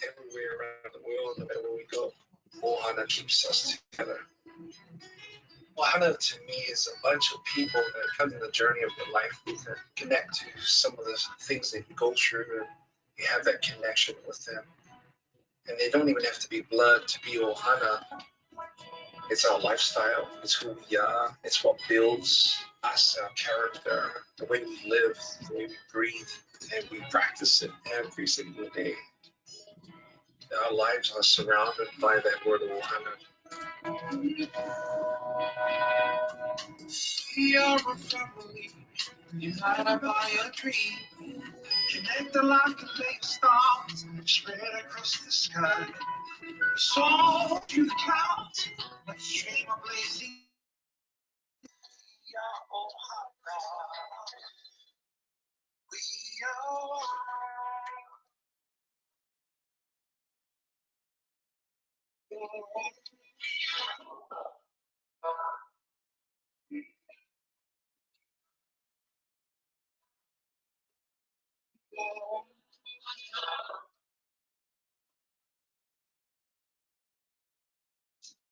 everywhere around the world, no matter where we go, Ohana keeps us together. Ohana to me is a bunch of people that come in the journey of your life that connect to some of the things that you go through, and you have that connection with them. And they don't even have to be blood to be Ohana. It's our lifestyle, it's who we are, it's what builds us, our character, the way we live, the way we breathe, and we practice it every single day. Our lives are surrounded by that word Ohana. We are a family, united by a dream. Connect like a lake stars, spread across the sky. Soar through the clouds, like a stream of blazing. We are Ohana. We are.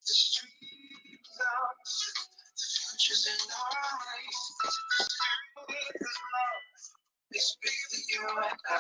The streets out, the future's in our eyes. This love is bigger than you and I.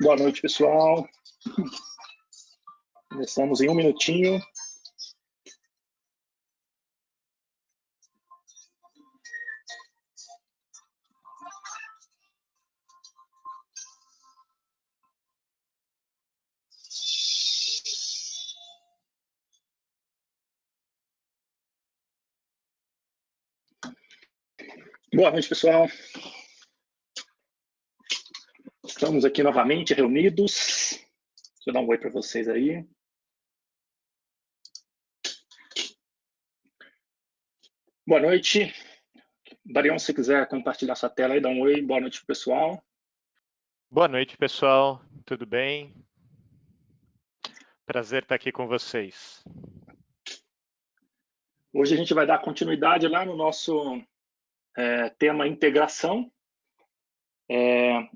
Boa noite, pessoal. Começamos em um minutinho. Boa noite, pessoal. Estamos aqui novamente reunidos. Deixa eu dar um oi para vocês aí. Boa noite. Darion, se quiser compartilhar sua tela aí, dá um oi. Boa noite, pessoal. Boa noite, pessoal. Tudo bem? Prazer estar aqui com vocês. Hoje a gente vai dar continuidade lá no nosso tema integração.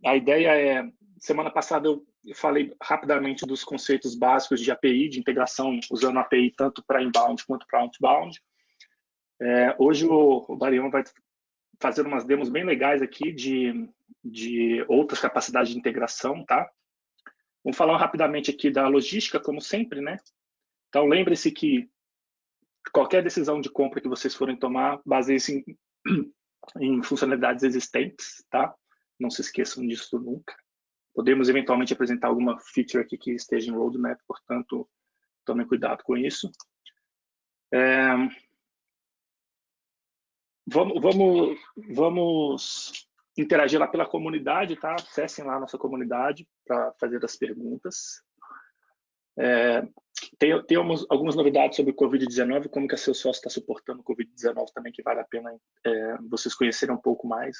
A ideia é, semana passada eu falei rapidamente dos conceitos básicos de API, de integração, usando a API tanto para inbound quanto para outbound. Hoje o Darion vai fazer umas demos bem legais aqui de outras capacidades de integração, tá? Vamos falar rapidamente aqui da logística, como sempre, né? Então, lembre-se que qualquer decisão de compra que vocês forem tomar, baseie-se em funcionalidades existentes, tá? Não se esqueçam disso nunca. Podemos, eventualmente, apresentar alguma feature aqui que esteja em roadmap, portanto, tomem cuidado com isso. Vamos interagir lá pela comunidade, tá? Acessem lá a nossa comunidade para fazer as perguntas. Tem algumas novidades sobre o Covid-19, como que a Salesforce está suportando o Covid-19 também, que vale a pena vocês conhecerem um pouco mais.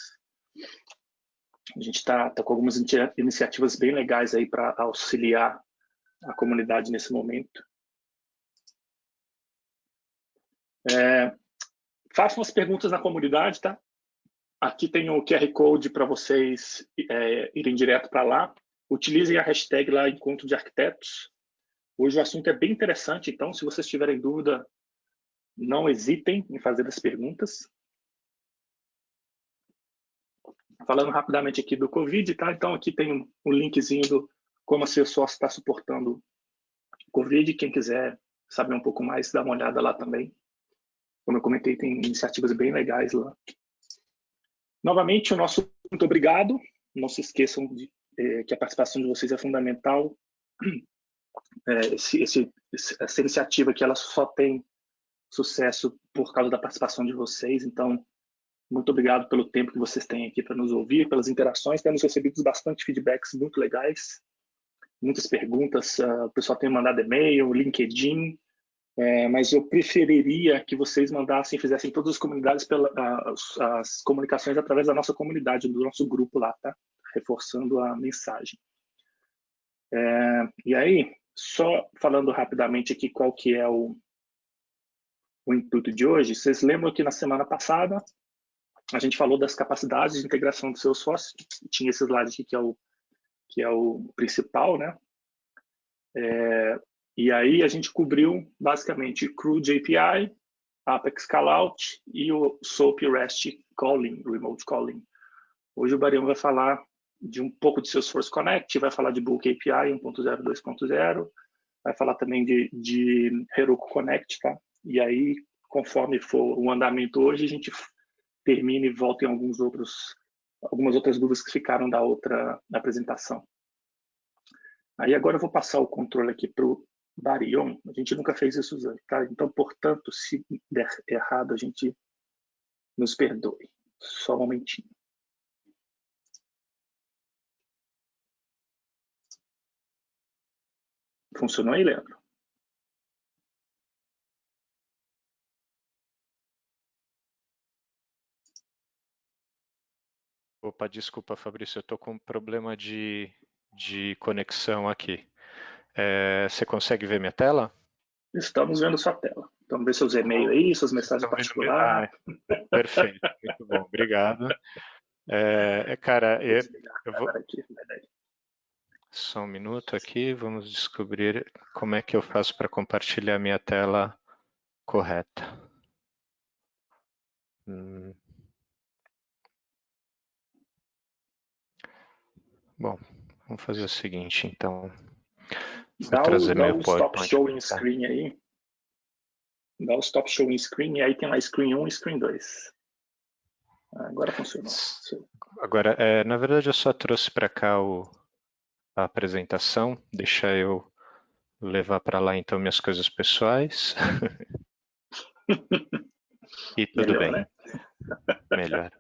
A gente está com algumas iniciativas bem legais aí para auxiliar a comunidade nesse momento. Façam as perguntas na comunidade, tá? Aqui tem o QR Code para vocês irem direto para lá. Utilizem a hashtag lá, Encontro de Arquitetos. Hoje o assunto é bem interessante, então, se vocês tiverem dúvida, não hesitem em fazer as perguntas. Falando rapidamente aqui do Covid, tá? Então, aqui tem um linkzinho do como a Salesforce está suportando o Covid. Quem quiser saber um pouco mais, dá uma olhada lá também. Como eu comentei, tem iniciativas bem legais lá. Novamente, o nosso muito obrigado. Não se esqueçam que a participação de vocês é fundamental. Essa iniciativa aqui, ela só tem sucesso por causa da participação de vocês. Então, muito obrigado pelo tempo que vocês têm aqui para nos ouvir, pelas interações. Temos recebido bastante feedbacks muito legais, muitas perguntas. O pessoal tem mandado e-mail, LinkedIn, mas eu preferiria que vocês mandassem, fizessem todas as comunidades as comunicações através da nossa comunidade, do nosso grupo lá, tá? Reforçando a mensagem. E aí, só falando rapidamente aqui qual que é o intuito de hoje. Vocês lembram que na semana passada a gente falou das capacidades de integração do Salesforce, tinha esse slide aqui que é o principal, né? E aí a gente cobriu basicamente CRUD API, Apex Callout e o SOAP REST Calling, Remote Calling. Hoje o Barião vai falar de um pouco de Salesforce Connect, vai falar de Bulk API 1.0, 2.0, vai falar também de Heroku Connect, tá? E aí, conforme for o andamento hoje, a gente termina e volta em algumas outras dúvidas que ficaram da outra apresentação. Aí agora eu vou passar o controle aqui para o Barion. A gente nunca fez isso, tá? Então, portanto, se der errado, a gente nos perdoe. Só um momentinho. Funcionou aí, Leandro? Opa, desculpa, Fabrício, eu estou com um problema de conexão aqui. Você consegue ver minha tela? Estamos vendo sua tela. Então, vê seus e-mails aí, suas mensagens particulares. Perfeito, muito bom, obrigado. Cara, eu vou... Só um minuto aqui, vamos descobrir como é que eu faço para compartilhar minha tela correta. Bom, vamos fazer o seguinte, então. Dá o stop showing screen aí. Dá o stop showing screen e aí tem lá screen 1 e screen 2. Agora funcionou. Agora, na verdade, eu só trouxe para cá a apresentação. Deixa eu levar para lá, então, minhas coisas pessoais. E tudo melhor, bem. Né? Melhor.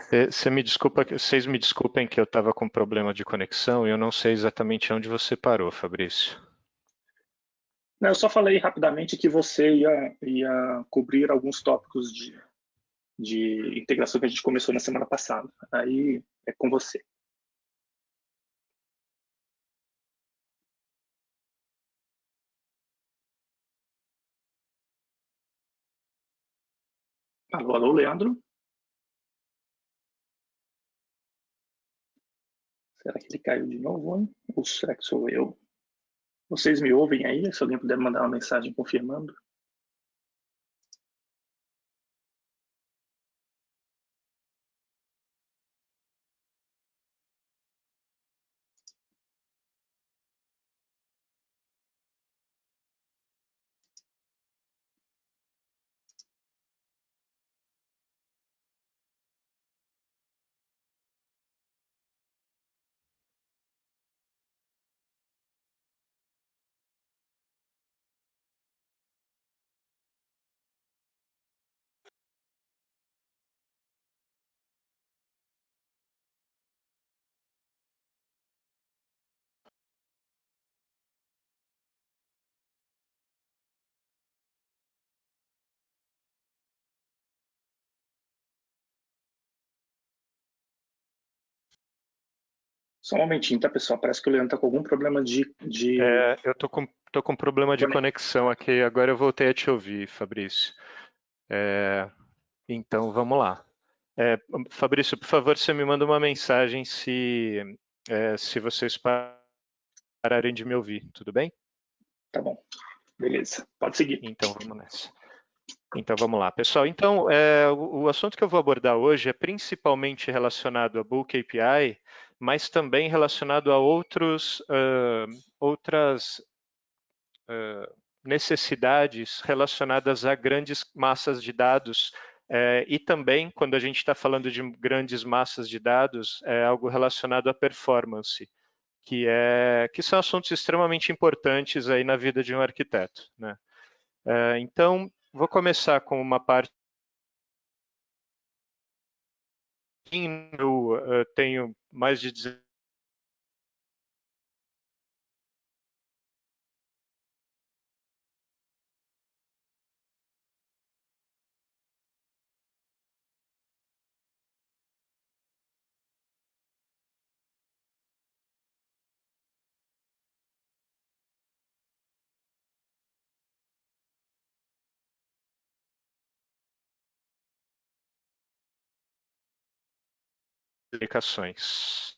Vocês me desculpem que eu estava com problema de conexão e eu não sei exatamente onde você parou, Fabrício. Não, eu só falei rapidamente que você ia cobrir alguns tópicos de integração que a gente começou na semana passada. Aí é com você. Alô, alô, Leandro? Será que ele caiu de novo, hein? Ou será que sou eu? Vocês me ouvem aí? Se alguém puder mandar uma mensagem confirmando. Só um momentinho, tá, pessoal? Parece que o Leandro tá com algum problema Eu tô com problema de conexão aqui. Agora eu voltei a te ouvir, Fabrício. Então, vamos lá. Fabrício, por favor, você me manda uma mensagem se vocês pararem de me ouvir, tudo bem? Tá bom, beleza, pode seguir. Então, vamos nessa. Então, vamos lá, pessoal. Então, o assunto que eu vou abordar hoje é principalmente relacionado a Bulk API, mas também relacionado a outras necessidades relacionadas a grandes massas de dados e também, quando a gente está falando de grandes massas de dados, é algo relacionado à performance, que são assuntos extremamente importantes aí na vida de um arquiteto, né? Então, vou começar com uma parte. Eu tenho mais de 10 aplicações.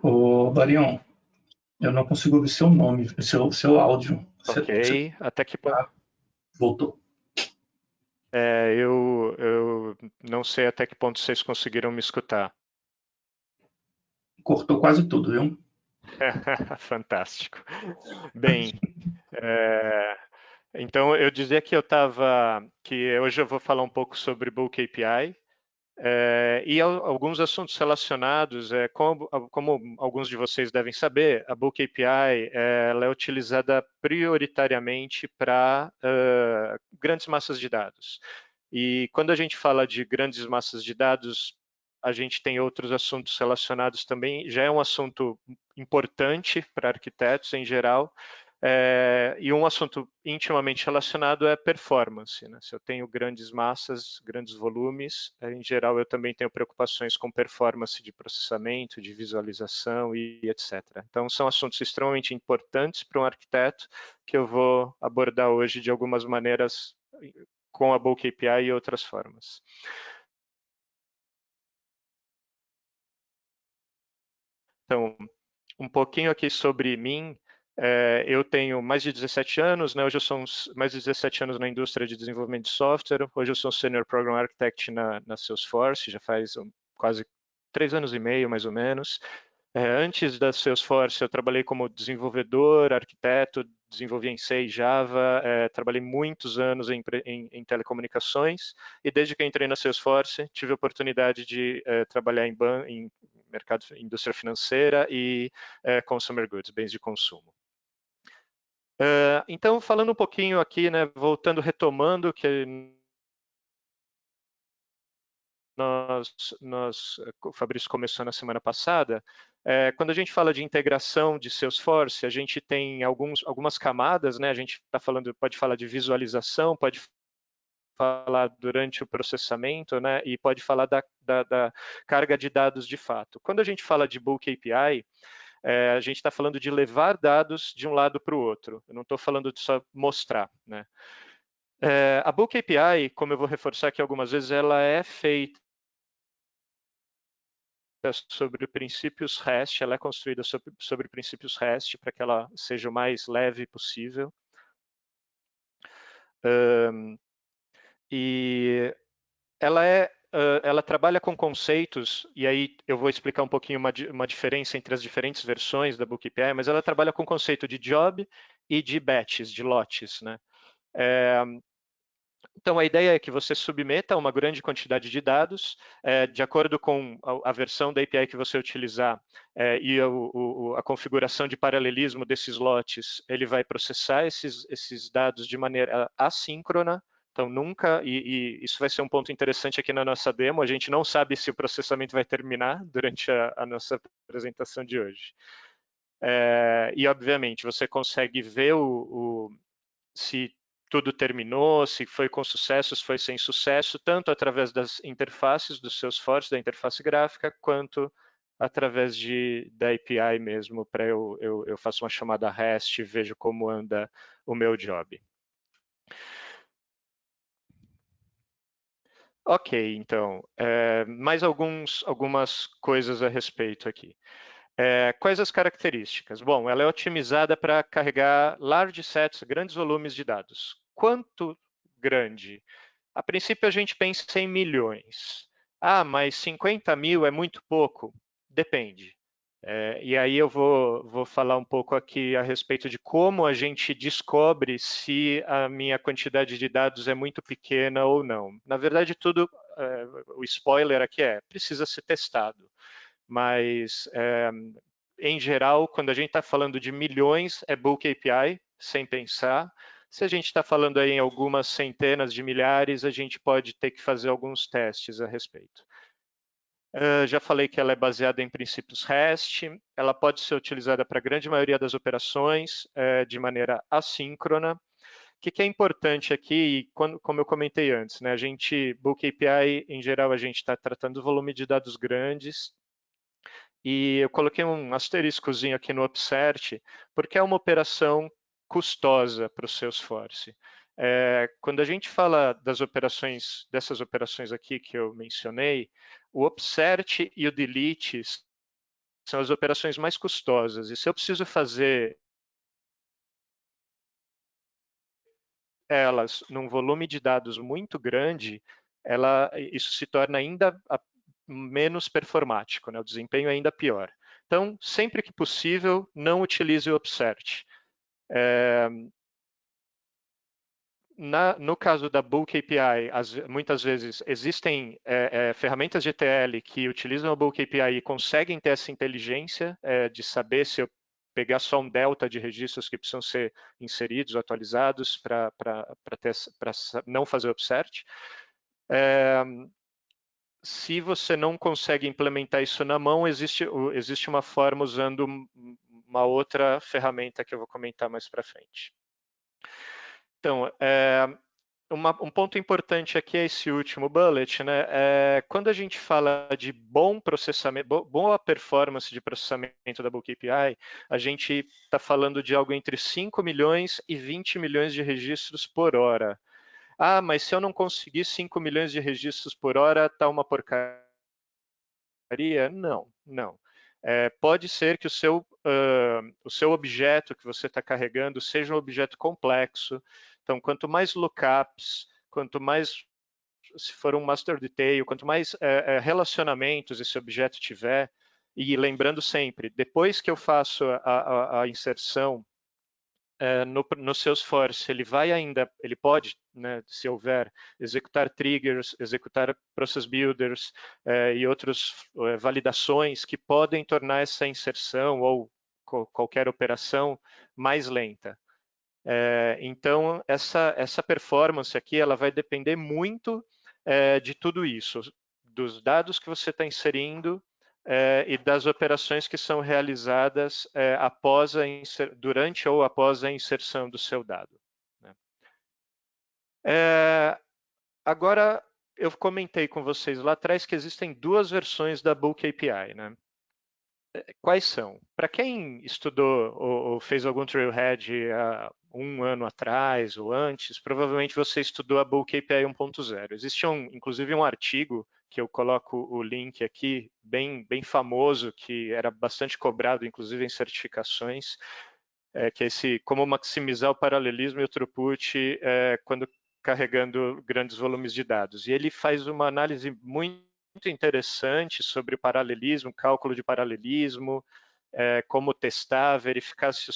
Ô, Barion, eu não consigo ouvir seu nome, seu áudio. Ok, até que Voltou. eu não sei até que ponto vocês conseguiram me escutar. Cortou quase tudo, viu? Fantástico. Bem, então eu dizia que hoje eu vou falar um pouco sobre Bulk API e alguns assuntos relacionados, como alguns de vocês devem saber, a Bulk API ela é utilizada prioritariamente para grandes massas de dados. E quando a gente fala de grandes massas de dados, a gente tem outros assuntos relacionados também. Já é um assunto importante para arquitetos em geral, e um assunto intimamente relacionado é performance, né? Se eu tenho grandes massas, grandes volumes, em geral eu também tenho preocupações com performance de processamento, de visualização e etc. Então são assuntos extremamente importantes para um arquiteto que eu vou abordar hoje de algumas maneiras com a Bulk API e outras formas. Então, um pouquinho aqui sobre mim. Eu tenho mais de 17 anos, né? Hoje eu sou mais de 17 anos na indústria de desenvolvimento de software. Hoje eu sou Senior Program Architect na Salesforce, já faz quase 3 anos e meio, mais ou menos. Antes da Salesforce, eu trabalhei como desenvolvedor, arquiteto, desenvolvia em C e Java, trabalhei muitos anos em telecomunicações e desde que entrei na Salesforce, tive a oportunidade de trabalhar em mercado, indústria financeira e consumer goods, bens de consumo. Então, falando um pouquinho aqui, né, voltando, retomando que o Fabrício começou na semana passada, quando a gente fala de integração de Salesforce, a gente tem algumas camadas, né? A gente pode falar de visualização, pode falar durante o processamento, né? E pode falar da carga de dados de fato. Quando a gente fala de Bulk API, a gente está falando de levar dados de um lado para o outro. Eu não estou falando de só mostrar, né? A Bulk API, como eu vou reforçar aqui algumas vezes, ela é feita sobre princípios REST, ela é construída sobre princípios REST para que ela seja o mais leve possível. E ela trabalha com conceitos, e aí eu vou explicar um pouquinho uma diferença entre as diferentes versões da Bulk API, mas ela trabalha com o conceito de job e de batches, de lotes, né? Então, a ideia é que você submeta uma grande quantidade de dados, de acordo com a versão da API que você utilizar e a configuração de paralelismo desses lotes, ele vai processar esses dados de maneira assíncrona. Então, nunca, e isso vai ser um ponto interessante aqui na nossa demo, a gente não sabe se o processamento vai terminar durante a nossa apresentação de hoje. E, obviamente, você consegue ver se tudo terminou, se foi com sucesso, se foi sem sucesso, tanto através das interfaces dos Salesforce, da interface gráfica, quanto através da API mesmo, para eu faço uma chamada REST e vejo como anda o meu job. Ok, então, mais algumas coisas a respeito aqui. Quais as características? Bom, ela é otimizada para carregar large sets, grandes volumes de dados. Quanto grande? A princípio, a gente pensa em milhões. Ah, mas 50 mil é muito pouco? Depende. E aí eu vou falar um pouco aqui a respeito de como a gente descobre se a minha quantidade de dados é muito pequena ou não. Na verdade, o spoiler aqui precisa ser testado. Mas, em geral, quando a gente está falando de milhões, é bulk API, sem pensar. Se a gente está falando aí em algumas centenas de milhares, a gente pode ter que fazer alguns testes a respeito. Já falei que ela é baseada em princípios REST, ela pode ser utilizada para a grande maioria das operações de maneira assíncrona. O que é importante aqui, como eu comentei antes, né, bulk API, em geral, a gente está tratando volume de dados grandes, e eu coloquei um asteriscozinho aqui no Upsert, porque é uma operação custosa para o Salesforce. Quando a gente fala dessas operações aqui que eu mencionei, o Upsert e o Delete são as operações mais custosas. E se eu preciso fazer elas num volume de dados muito grande, isso se torna ainda menos performático, né? O desempenho é ainda pior. Então, sempre que possível, não utilize o Upsert. No caso da Bulk API, muitas vezes existem ferramentas de ETL que utilizam a Bulk API e conseguem ter essa inteligência de saber se eu pegar só um delta de registros que precisam ser inseridos, atualizados para não fazer Upsert. Se você não consegue implementar isso na mão, existe uma forma usando uma outra ferramenta que eu vou comentar mais para frente. Então, um ponto importante aqui é esse último bullet, né? Quando a gente fala de bom processamento, boa performance de processamento da Bulk API, a gente está falando de algo entre 5 milhões e 20 milhões de registros por hora. Ah, mas se eu não conseguir 5 milhões de registros por hora, está uma porcaria? Não, não. Pode ser que o seu objeto que você está carregando seja um objeto complexo. Então, quanto mais lookups, quanto mais, se for um master detail, quanto mais relacionamentos esse objeto tiver, e lembrando sempre, depois que eu faço a inserção no Salesforce, ele pode, né, se houver, executar triggers, executar process builders e outras validações que podem tornar essa inserção ou qualquer operação mais lenta. Então, essa performance aqui, ela vai depender muito de tudo isso, dos dados que você está inserindo, e das operações que são realizadas durante ou após a inserção do seu dado. Né? Agora, eu comentei com vocês lá atrás que existem duas versões da Bulk API. Né? Quais são? Para quem estudou ou fez algum Trailhead há um ano atrás ou antes, provavelmente você estudou a Bulk API 1.0. Existe inclusive um artigo que eu coloco o link aqui, bem famoso, que era bastante cobrado, inclusive em certificações, que é esse como maximizar o paralelismo e o throughput quando carregando grandes volumes de dados. E ele faz uma análise muito interessante sobre o paralelismo, cálculo de paralelismo, como testar, verificar se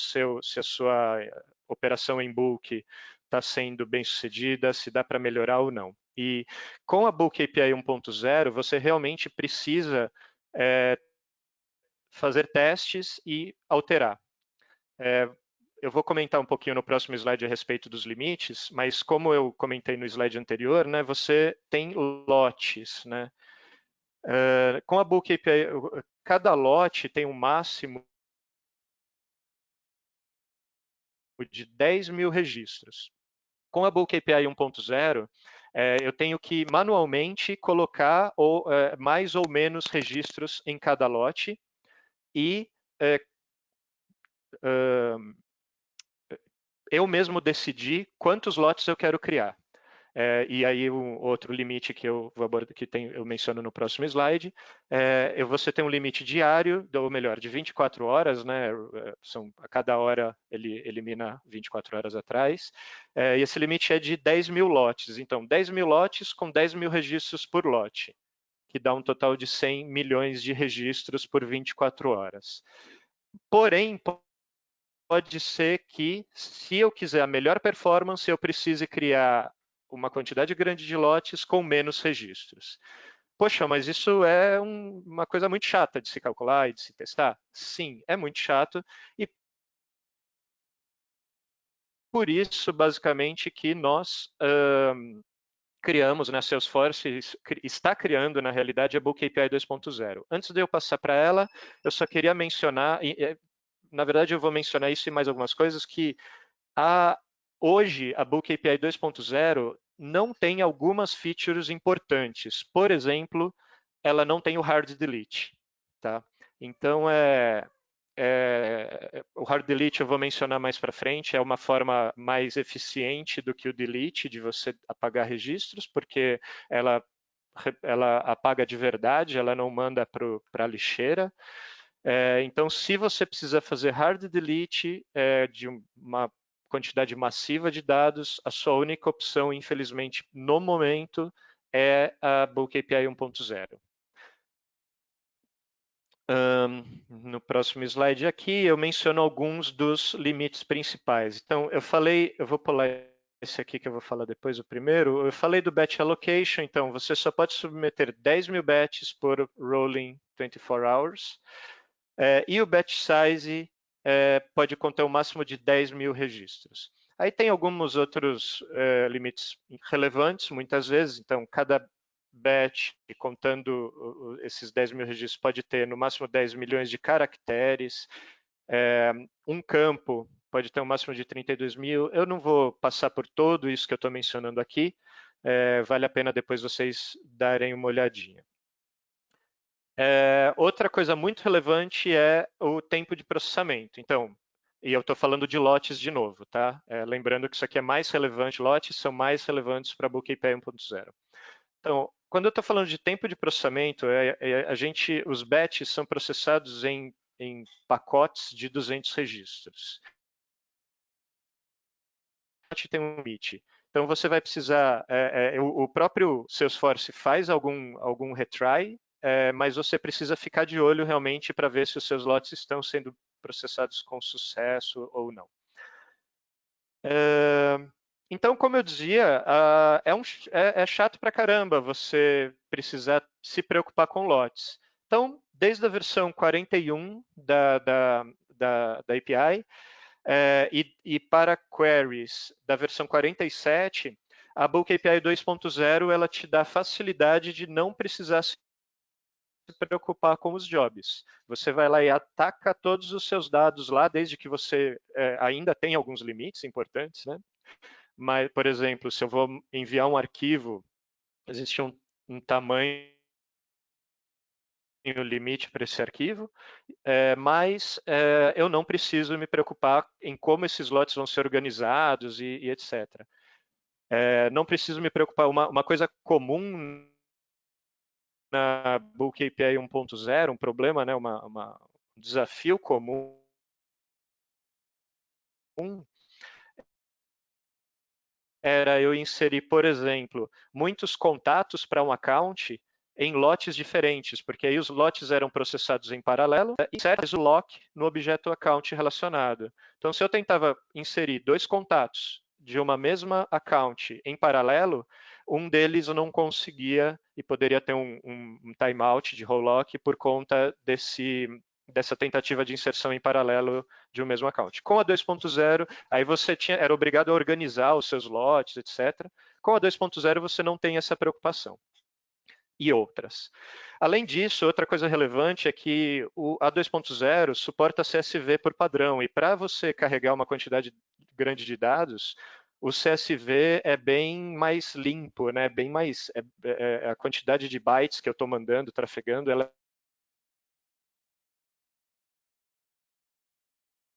a sua operação em bulk está sendo bem sucedida, se dá para melhorar ou não. E com a Bulk API 1.0, você realmente precisa fazer testes e alterar. Eu vou comentar um pouquinho no próximo slide a respeito dos limites, mas como eu comentei no slide anterior, né, você tem lotes. Né? Com a Bulk API, cada lote tem um máximo de 10 mil registros. Com a Bulk API 1.0, eu tenho que manualmente colocar mais ou menos registros em cada lote e eu mesmo decidir quantos lotes eu quero criar. E aí um outro limite que eu vou abordar, eu menciono no próximo slide, você tem um limite diário, ou melhor, de 24 horas, né? A cada hora ele elimina 24 horas atrás, e esse limite é de 10 mil lotes. Então, 10 mil lotes com 10 mil registros por lote, que dá um total de 100 milhões de registros por 24 horas. Porém, pode ser que, se eu quiser a melhor performance, eu precise criar uma quantidade grande de lotes com menos registros. Poxa, mas isso é uma coisa muito chata de se calcular e de se testar? Sim, é muito chato, e por isso, basicamente, que nós criamos, né, Salesforce está criando, na realidade, a Bulk API 2.0. Antes de eu passar para ela, eu só queria mencionar, na verdade eu vou mencionar isso e mais algumas coisas, que hoje a Bulk API 2.0 não tem algumas features importantes. Por exemplo, ela não tem o hard delete. Tá? Então, o hard delete eu vou mencionar mais para frente, é uma forma mais eficiente do que o delete de você apagar registros, porque ela apaga de verdade, ela não manda para a lixeira. Então, se você precisa fazer hard delete de uma quantidade massiva de dados, a sua única opção, infelizmente, no momento, é a Bulk API 1.0. No próximo slide aqui, eu menciono alguns dos limites principais. Então, eu vou pular esse aqui que eu vou falar depois, o primeiro. Eu falei do batch allocation, então você só pode submeter 10 mil batches por rolling 24 hours. E o batch size pode conter um máximo de 10 mil registros. Aí tem alguns outros limites relevantes, muitas vezes. Então, cada batch, contando esses 10 mil registros, pode ter no máximo 10 milhões de caracteres. Um campo pode ter um máximo de 32 mil. Eu não vou passar por tudo isso que eu estou mencionando aqui. Vale a pena depois vocês darem uma olhadinha. Outra coisa muito relevante é o tempo de processamento. Então, e eu estou falando de lotes de novo, tá? Lembrando que isso aqui é mais relevante, lotes são mais relevantes para a Bulk API 1.0. Então, quando eu estou falando de tempo de processamento, os batches são processados em pacotes de 200 registros. Tem um limite. Então, você vai precisar, o próprio Salesforce faz algum retry, mas você precisa ficar de olho realmente para ver se os seus lotes estão sendo processados com sucesso ou não. Então, como eu dizia, é chato pra caramba você precisar se preocupar com lotes. Então, desde a versão 41 da API e para queries da versão 47, a Bulk API 2.0 ela te dá a facilidade de não precisar se preocupar com os jobs. Você vai lá e ataca todos os seus dados lá, desde que você ainda tem alguns limites importantes, né? Mas, por exemplo, se eu vou enviar um arquivo, existe um tamanho limite para esse arquivo, mas eu não preciso me preocupar em como esses lotes vão ser organizados e etc. Não preciso me preocupar. Uma coisa comum na Bulk API 1.0, um problema, né, um desafio comum era eu inserir, por exemplo, muitos contatos para um account em lotes diferentes, porque aí os lotes eram processados em paralelo e insere o lock no objeto account relacionado. Então, se eu tentava inserir dois contatos de uma mesma account em paralelo, um deles eu não conseguia e poderia ter um timeout de roll-lock por conta dessa tentativa de inserção em paralelo de um mesmo account. Com a 2.0, aí você era obrigado a organizar os seus lotes, etc. Com a 2.0, você não tem essa preocupação. E outras. Além disso, outra coisa relevante é que a 2.0 suporta CSV por padrão, e para você carregar uma quantidade grande de dados, o CSV é bem mais limpo, né? Bem mais a quantidade de bytes que eu estou mandando, trafegando, ela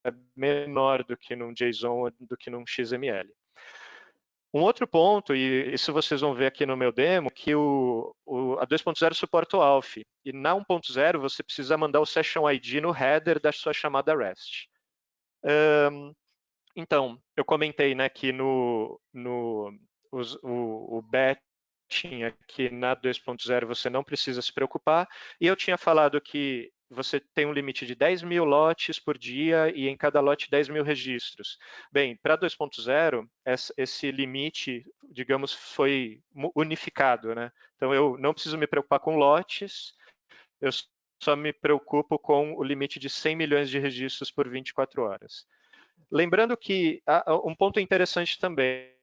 é menor do que num JSON, do que num XML. Um outro ponto, e isso vocês vão ver aqui no meu demo, que a 2.0 suporta o ALF. E na 1.0 você precisa mandar o Session ID no header da sua chamada REST. Então, eu comentei, né, que o batching aqui na 2.0 você não precisa se preocupar. E eu tinha falado que você tem um limite de 10 mil lotes por dia e em cada lote 10 mil registros. Bem, para 2.0, esse limite, digamos, foi unificado, né? Então, eu não preciso me preocupar com lotes, eu só me preocupo com o limite de 100 milhões de registros por 24 horas. Lembrando que um ponto interessante também,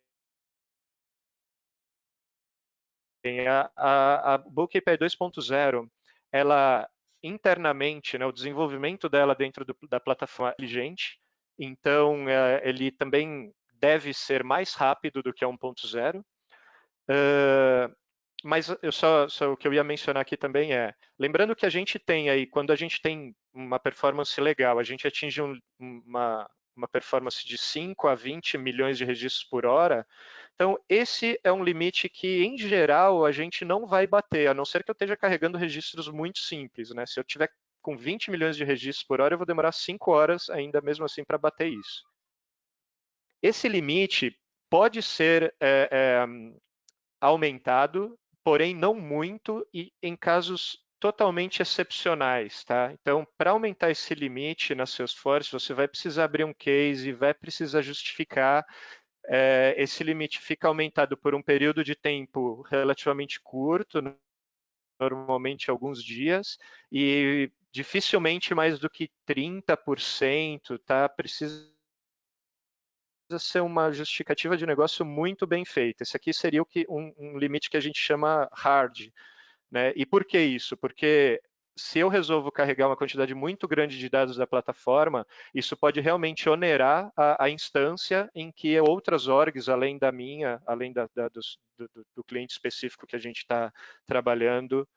a Bulk API 2.0, ela internamente, né, o desenvolvimento dela dentro da plataforma é inteligente, então ele também deve ser mais rápido do que a 1.0. Mas o que eu ia mencionar aqui também lembrando que a gente tem aí, quando a gente tem uma performance legal, a gente atinge uma performance de 5 a 20 milhões de registros por hora, então esse é um limite que, em geral, a gente não vai bater, a não ser que eu esteja carregando registros muito simples, né? Se eu tiver com 20 milhões de registros por hora, eu vou demorar 5 horas ainda mesmo assim para bater isso. Esse limite pode ser aumentado, porém não muito e em casos totalmente excepcionais, tá? Então, para aumentar esse limite na Salesforce, você vai precisar abrir um case, vai precisar justificar. Esse limite fica aumentado por um período de tempo relativamente curto, normalmente alguns dias, e dificilmente mais do que 30%, tá? Precisa ser uma justificativa de negócio muito bem feita. Esse aqui seria um limite que a gente chama hard, né? E por que isso? Porque se eu resolvo carregar uma quantidade muito grande de dados da plataforma, isso pode realmente onerar a instância em que outras orgs, além da minha, além do cliente específico que a gente está trabalhando,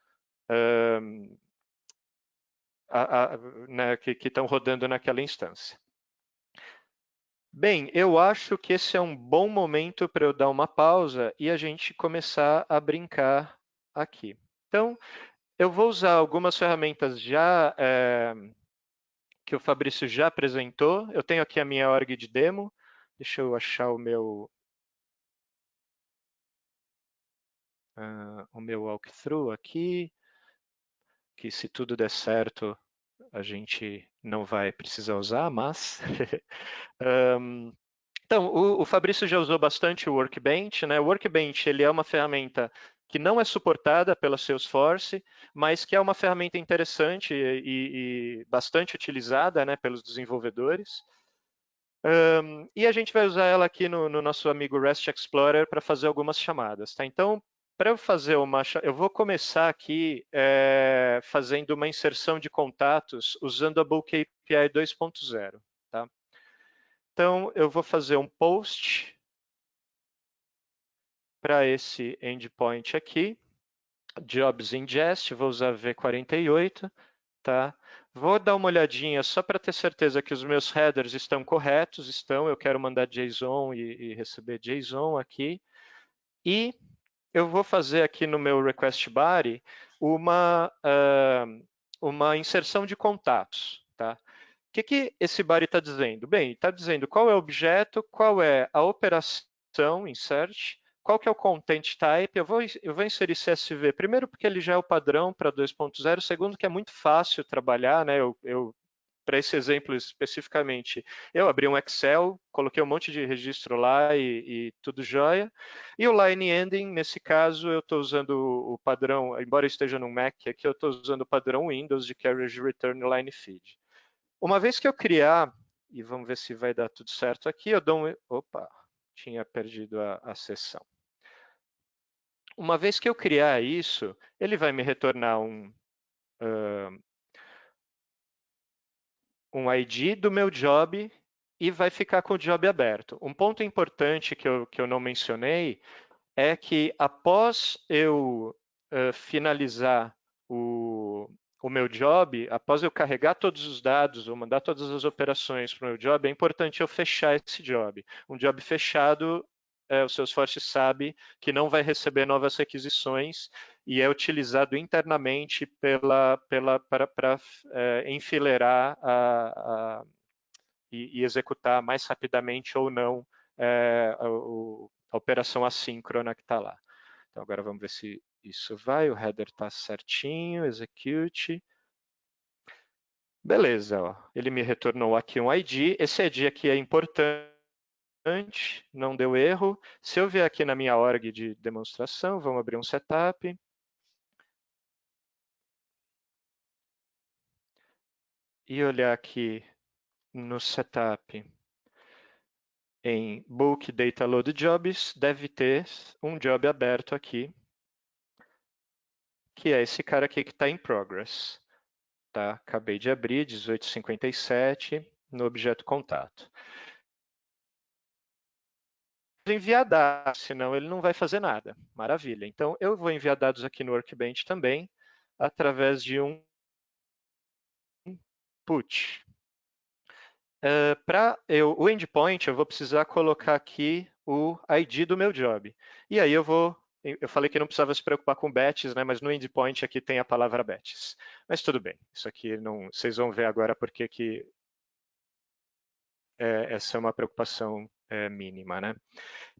né, que estão rodando naquela instância. Bem, eu acho que esse é um bom momento para eu dar uma pausa e a gente começar a brincar aqui. Então, eu vou usar algumas ferramentas já que o Fabrício já apresentou. Eu tenho aqui a minha org de demo. Deixa eu achar o meu walkthrough aqui, que se tudo der certo, a gente não vai precisar usar, mas... Então, o Fabrício já usou bastante o Workbench, né? O Workbench ele é uma ferramenta que não é suportada pela Salesforce, mas que é uma ferramenta interessante e bastante utilizada, né, pelos desenvolvedores. E a gente vai usar ela aqui no nosso amigo REST Explorer para fazer algumas chamadas, tá? Então, para eu fazer eu vou começar aqui fazendo uma inserção de contatos usando a Bulk API 2.0, tá? Então, eu vou fazer um post para esse endpoint aqui, jobs ingest, vou usar V48, tá? Vou dar uma olhadinha só para ter certeza que os meus headers estão corretos, eu quero mandar JSON e receber JSON aqui. E eu vou fazer aqui no meu request body uma inserção de contatos, tá? O que esse body está dizendo? Bem, está dizendo qual é o objeto, qual é a operação insert, qual que é o content type. Eu vou inserir CSV, primeiro porque ele já é o padrão para 2.0, segundo que é muito fácil trabalhar, né? Para esse exemplo especificamente, eu abri um Excel, coloquei um monte de registro lá e tudo jóia. E o line ending, nesse caso, eu estou usando o padrão, embora eu esteja no Mac aqui, eu estou usando o padrão Windows de Carriage Return Line Feed. Uma vez que eu criar, e vamos ver se vai dar tudo certo aqui, eu dou Opa, tinha perdido a sessão. Uma vez que eu criar isso, ele vai me retornar um ID do meu job e vai ficar com o job aberto. Um ponto importante que eu não mencionei é que após eu finalizar o meu job, após eu carregar todos os dados ou mandar todas as operações para o meu job, é importante eu fechar esse job. Um job fechado, o Salesforce sabe que não vai receber novas requisições e é utilizado internamente para enfileirar e executar mais rapidamente ou não a operação assíncrona que está lá. Então agora vamos ver se isso vai, o header está certinho, execute. Beleza, ó. Ele me retornou aqui um ID. Esse ID aqui é importante, não deu erro. Se eu vier aqui na minha org de demonstração, vamos abrir um setup. E olhar aqui no setup em Bulk Data Load Jobs, deve ter um job aberto aqui, que é esse cara aqui que está em progress. Tá? Acabei de abrir, 1857, no objeto contato. Enviar dados, senão ele não vai fazer nada. Maravilha. Então, eu vou enviar dados aqui no Workbench também, através de um put. Para o endpoint, eu vou precisar colocar aqui o ID do meu job. E aí eu falei que não precisava se preocupar com batches, né? Mas no endpoint aqui tem a palavra batches. Mas tudo bem, isso aqui não, vocês vão ver agora porque que essa é uma preocupação mínima, né?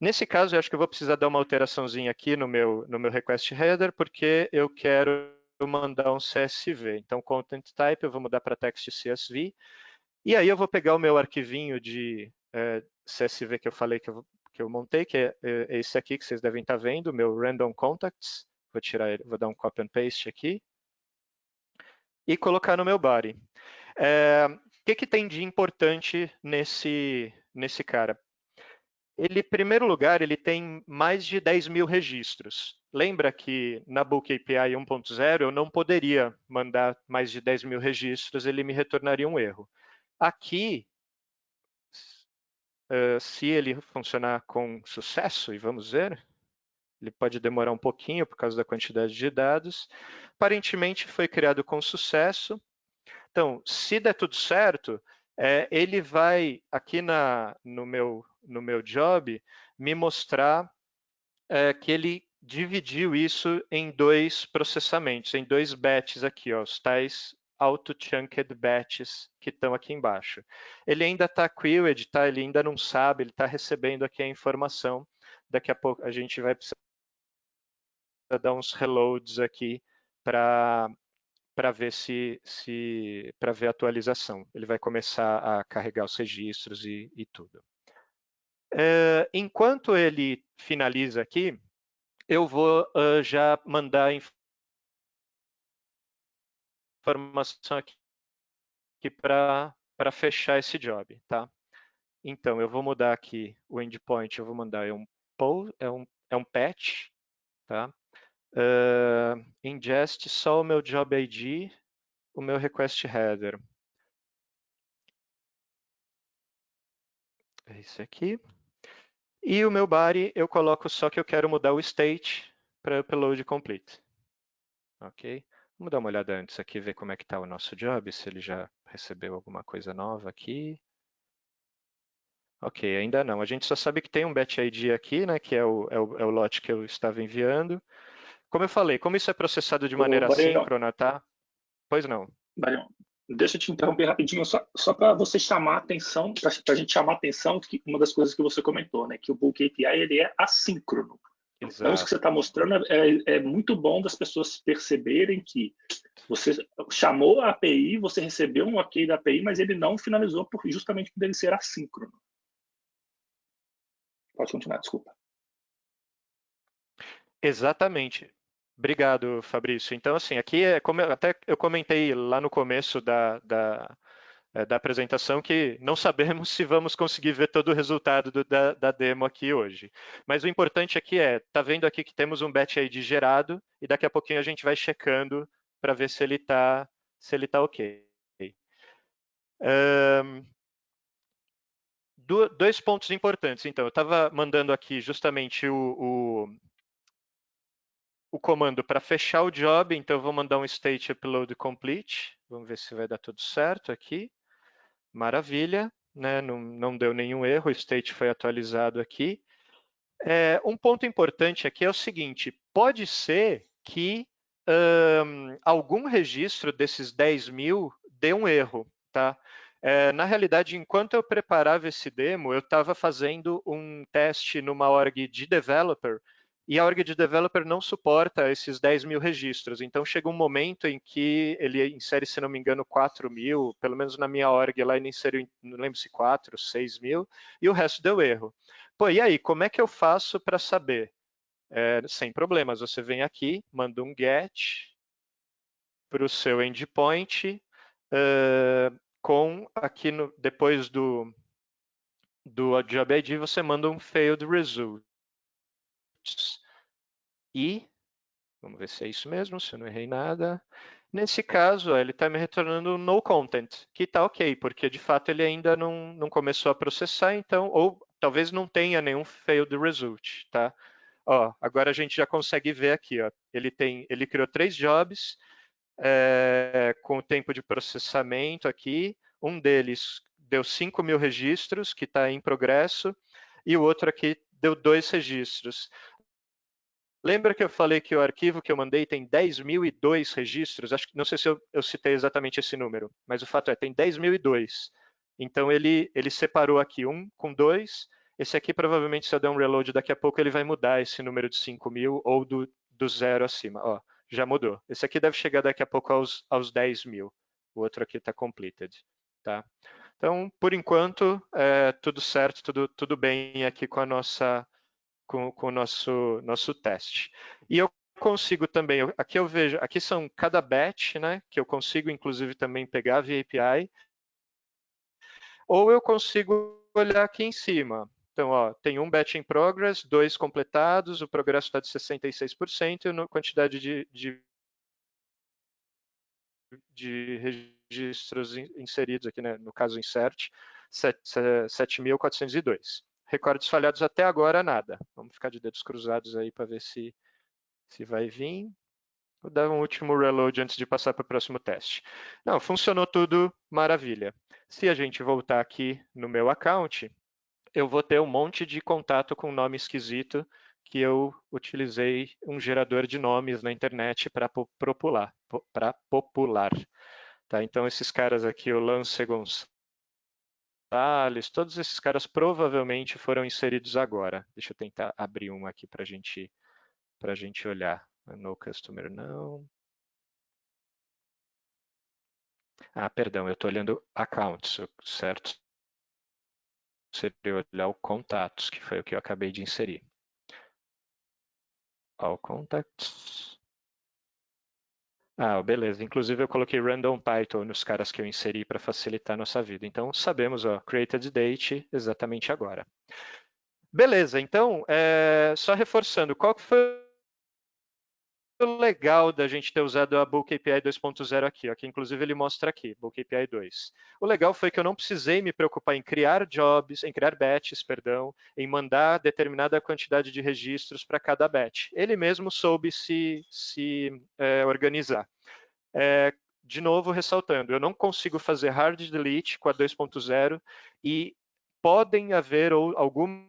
Nesse caso, eu acho que eu vou precisar dar uma alteraçãozinha aqui no meu request header, porque eu quero mandar um CSV. Então, content type eu vou mudar para text CSV. E aí eu vou pegar o meu arquivinho de CSV que eu falei que eu montei, que é esse aqui que vocês devem estar vendo, meu random contacts. Vou tirar ele, vou dar um copy and paste aqui. E colocar no meu body. O que tem de importante nesse cara? Ele, em primeiro lugar, ele tem mais de 10 mil registros. Lembra que na Bulk API 1.0 eu não poderia mandar mais de 10 mil registros, ele me retornaria um erro. Aqui, se ele funcionar com sucesso, e vamos ver, ele pode demorar um pouquinho por causa da quantidade de dados. Aparentemente foi criado com sucesso. Então, se der tudo certo, ele vai aqui no meu job me mostrar que ele dividiu isso em 2 processamentos, em 2 batches aqui, ó, os tais auto-chunked batches que estão aqui embaixo. Ele ainda está queued, tá? Ele ainda não sabe, ele está recebendo aqui a informação. Daqui a pouco a gente vai precisar dar uns reloads aqui para ver para ver a atualização. Ele vai começar a carregar os registros e tudo. Enquanto ele finaliza aqui, eu vou já mandar informação aqui para fechar esse job, tá? Então, eu vou mudar aqui o endpoint, eu vou mandar é um patch, tá? Ingest só o meu job ID, o meu request header. É esse aqui. E o meu body, eu coloco só que eu quero mudar o state para upload complete. Ok? Vamos dar uma olhada antes aqui, ver como é que está o nosso job, se ele já recebeu alguma coisa nova aqui. Ok, ainda não. A gente só sabe que tem um batch ID aqui, né, que é o lote que eu estava enviando. Como eu falei, como isso é processado de maneira assíncrona, tá? Pois não. Barion, deixa eu te interromper rapidinho, só para você chamar a atenção, para a gente chamar a atenção, que uma das coisas que você comentou, né, que o Bulk API ele é assíncrono. Exato. Então, isso que você está mostrando é muito bom das pessoas perceberem que você chamou a API, você recebeu um ok da API, mas ele não finalizou justamente por ele ser assíncrono. Pode continuar, desculpa. Exatamente. Obrigado, Fabrício. Então, assim, aqui como até eu comentei lá no começo da apresentação que não sabemos se vamos conseguir ver todo o resultado da demo aqui hoje. Mas o importante aqui tá vendo aqui que temos um batch ID gerado e daqui a pouquinho a gente vai checando para ver se ele está ok. dois pontos importantes. Então, eu estava mandando aqui justamente o comando para fechar o job, então eu vou mandar um state upload complete. Vamos ver se vai dar tudo certo aqui. Maravilha, né? Não deu nenhum erro, o state foi atualizado aqui. Um ponto importante aqui é o seguinte, pode ser que algum registro desses 10.000 dê um erro, tá? Na realidade, enquanto eu preparava esse demo, eu estava fazendo um teste numa org de developer e a org de developer não suporta esses 10.000 registros. Então, chega um momento em que ele insere, se não me engano, 4.000, pelo menos na minha org lá ele inseriu, não lembro se 4, 6.000, e o resto deu erro. Pô, e aí, como é que eu faço para saber? Sem problemas, você vem aqui, manda um get para o seu endpoint, com aqui depois do job ID, você manda um failed results. E, vamos ver se é isso mesmo, se eu não errei nada. Nesse caso, ele está me retornando no content, que está ok, porque de fato ele ainda não começou a processar, então, ou talvez não tenha nenhum failed result, tá? Ó, agora a gente já consegue ver aqui, ó, ele criou 3 jobs com o tempo de processamento aqui, um deles deu 5.000 registros, que está em progresso, e o outro aqui deu 2 registros. Lembra que eu falei que o arquivo que eu mandei tem 10.002 registros? Acho que não sei se eu citei exatamente esse número, mas o fato é, tem 10.002. Então ele separou aqui um com 2. Esse aqui provavelmente, se eu der um reload daqui a pouco, ele vai mudar esse número de 5.000 ou do 0 acima. Ó, já mudou. Esse aqui deve chegar daqui a pouco aos 10.000. O outro aqui está completed. Tá? Então, por enquanto, tudo certo, tudo bem aqui com a nossa com o nosso teste. E eu consigo também, aqui eu vejo, aqui são cada batch, né, que eu consigo inclusive também pegar via API, ou eu consigo olhar aqui em cima. Então, ó, tem um batch in progress, 2 completados, o progresso está de 66% e a quantidade de registros inseridos aqui, né, no caso insert, 7.402. Recordes falhados até agora, nada. Vamos ficar de dedos cruzados aí para ver se vai vir. Vou dar um último reload antes de passar para o próximo teste. Não, funcionou tudo maravilha. Se a gente voltar aqui no meu account, eu vou ter um monte de contato com nome esquisito que eu utilizei um gerador de nomes na internet para popular. Tá? Então, esses caras aqui, o Lance Gonçalves, todos esses caras provavelmente foram inseridos agora. Deixa eu tentar abrir um aqui para a gente olhar. No customer, não. Ah, perdão, eu estou olhando accounts, certo? Seria olhar o contatos, que foi o que eu acabei de inserir. All contacts. Ah, beleza. Inclusive eu coloquei random title nos caras que eu inseri para facilitar a nossa vida. Então sabemos, ó, created date exatamente agora. Beleza, então, só reforçando, qual que foi o legal da gente ter usado a Bulk API 2.0 aqui, ó, que inclusive ele mostra aqui, Bulk API 2. O legal foi que eu não precisei me preocupar em criar jobs, em criar batches, perdão, em mandar determinada quantidade de registros para cada batch. Ele mesmo soube se organizar. De novo, ressaltando, eu não consigo fazer hard delete com a 2.0 e podem haver algumas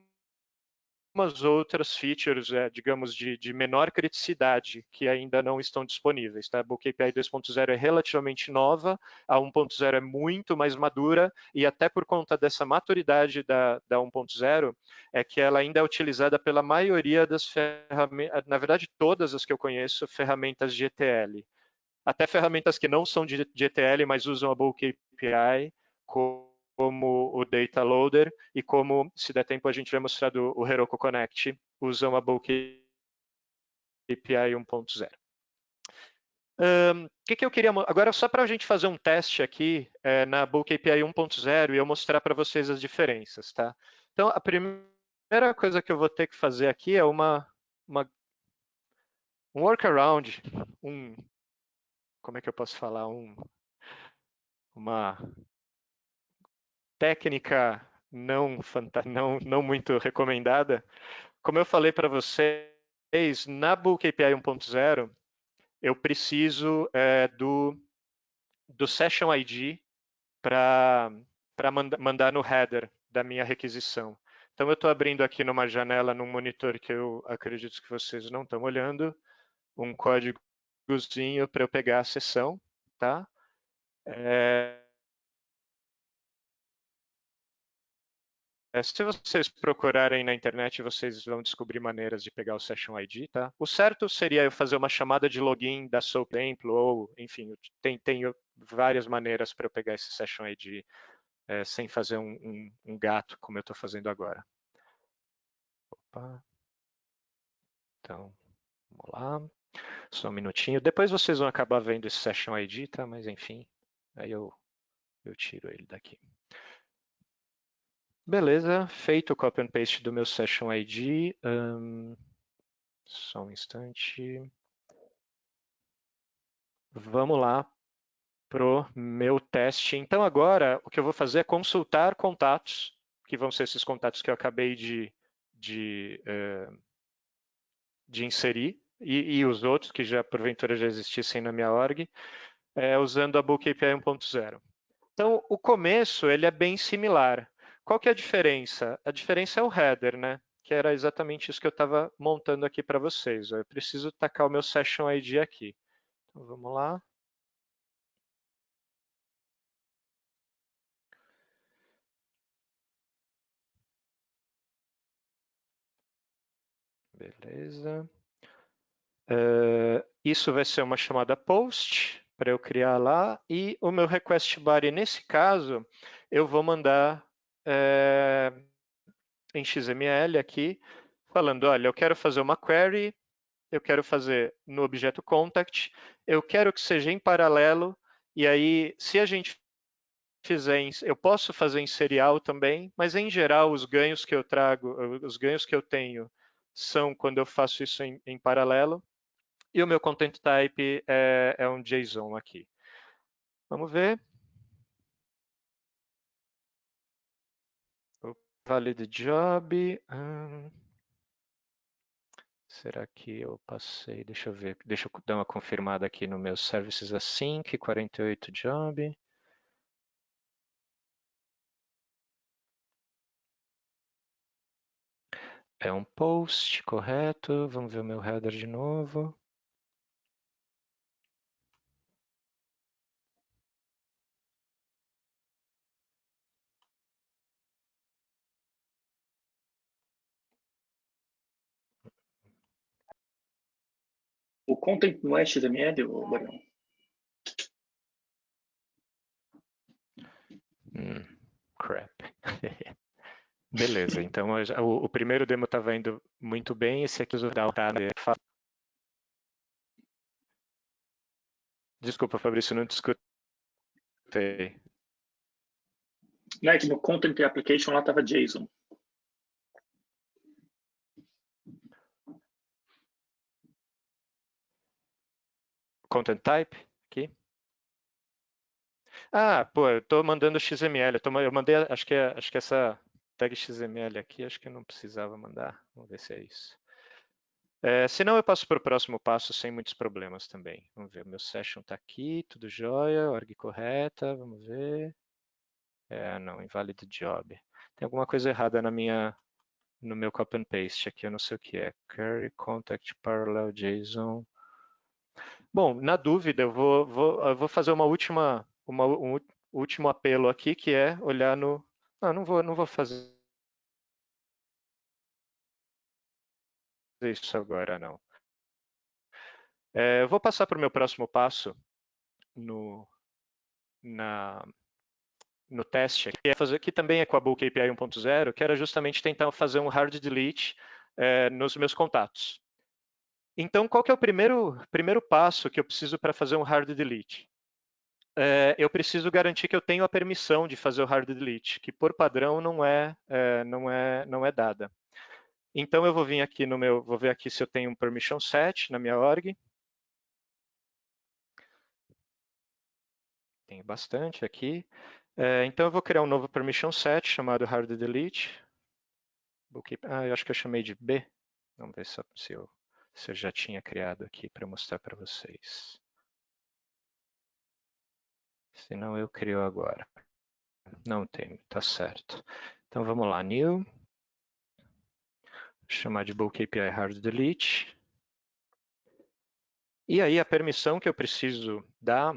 outras features, digamos, de menor criticidade que ainda não estão disponíveis. Tá? A Bulk API 2.0 é relativamente nova, a 1.0 é muito mais madura e até por conta dessa maturidade da 1.0 é que ela ainda é utilizada pela maioria das ferramentas, na verdade todas as que eu conheço, ferramentas de ETL. Até ferramentas que não são de ETL, mas usam a Bulk API, como o Data Loader e como, se der tempo, a gente vai mostrar o Heroku Connect, usam a Bulk API 1.0. O que eu queria... Agora, só para a gente fazer um teste aqui na Bulk API 1.0 e eu mostrar para vocês as diferenças, tá? Então, a primeira coisa que eu vou ter que fazer aqui é um workaround, como é que eu posso falar? Uma técnica não muito recomendada. Como eu falei para vocês, na Bulk API 1.0, eu preciso do Session ID para mandar no header da minha requisição. Então, eu estou abrindo aqui numa janela, num monitor que eu acredito que vocês não estão olhando, um códigozinho para eu pegar a sessão, tá? Se vocês procurarem na internet, vocês vão descobrir maneiras de pegar o Session ID, tá? O certo seria eu fazer uma chamada de login da SoapTemple, ou, enfim, tem várias maneiras para eu pegar esse Session ID sem fazer um gato, como eu estou fazendo agora. Opa. Então, vamos lá. Só um minutinho. Depois vocês vão acabar vendo esse Session ID, tá? Mas, enfim, aí eu tiro ele daqui. Beleza, feito o copy and paste do meu Session ID. Só um instante. Vamos lá pro meu teste. Então agora o que eu vou fazer é consultar contatos, que vão ser esses contatos que eu acabei de inserir, e os outros que já porventura já existissem na minha org, usando a Bulk API 1.0. Então o começo ele é bem similar. Qual que é a diferença? A diferença é o header, né? Que era exatamente isso que eu estava montando aqui para vocês. Eu preciso tacar o meu Session ID aqui. Então vamos lá. Beleza. Isso vai ser uma chamada post para eu criar lá, e o meu request body, nesse caso, eu vou mandar em XML aqui, falando, olha, eu quero fazer uma query, eu quero fazer no objeto contact, eu quero que seja em paralelo, e aí, se a gente fizer, eu posso fazer em serial também, mas em geral os ganhos que eu trago, os ganhos que eu tenho são quando eu faço isso em paralelo. E o meu content type é um JSON aqui. Vamos ver. O valid job. Será que eu passei? Deixa eu ver. Deixa eu dar uma confirmada aqui no meu services async 48 job. É um post, correto. Vamos ver o meu header de novo. O content não é XML, Marião? Crap. Beleza, então o primeiro demo estava indo muito bem, esse aqui tá. Desculpa, Fabrício, não te escutei. Não é que no content application lá estava JSON. Content type aqui. Pô, eu estou mandando XML. Eu mandei, acho que essa tag XML aqui, acho que eu não precisava mandar. Vamos ver se é isso. Se não, eu passo para o próximo passo sem muitos problemas também. Vamos ver, o meu session está aqui, tudo jóia, org correta, vamos ver. Não, invalid job. Tem alguma coisa errada no meu copy and paste aqui, eu não sei o que é. Query contact parallel JSON. Bom, na dúvida, eu vou fazer um último apelo aqui, que é olhar no... não vou fazer isso agora, não. Eu vou passar para o meu próximo passo no teste, que também é com a Bulk API 1.0, que era justamente tentar fazer um hard delete nos meus contatos. Então, qual que é o primeiro passo que eu preciso para fazer um hard delete? Eu preciso garantir que eu tenho a permissão de fazer o hard delete, que por padrão não é dada. Então eu vou vir aqui vou ver aqui se eu tenho um permission set na minha org. Tenho bastante aqui. Então eu vou criar um novo permission set chamado hard delete. Eu acho que eu chamei de B. Vamos ver se eu já tinha criado aqui para mostrar para vocês. Se não, eu crio agora. Não tem, tá certo. Então vamos lá, new. Vou chamar de bulk API hard delete. E aí a permissão que eu preciso dar,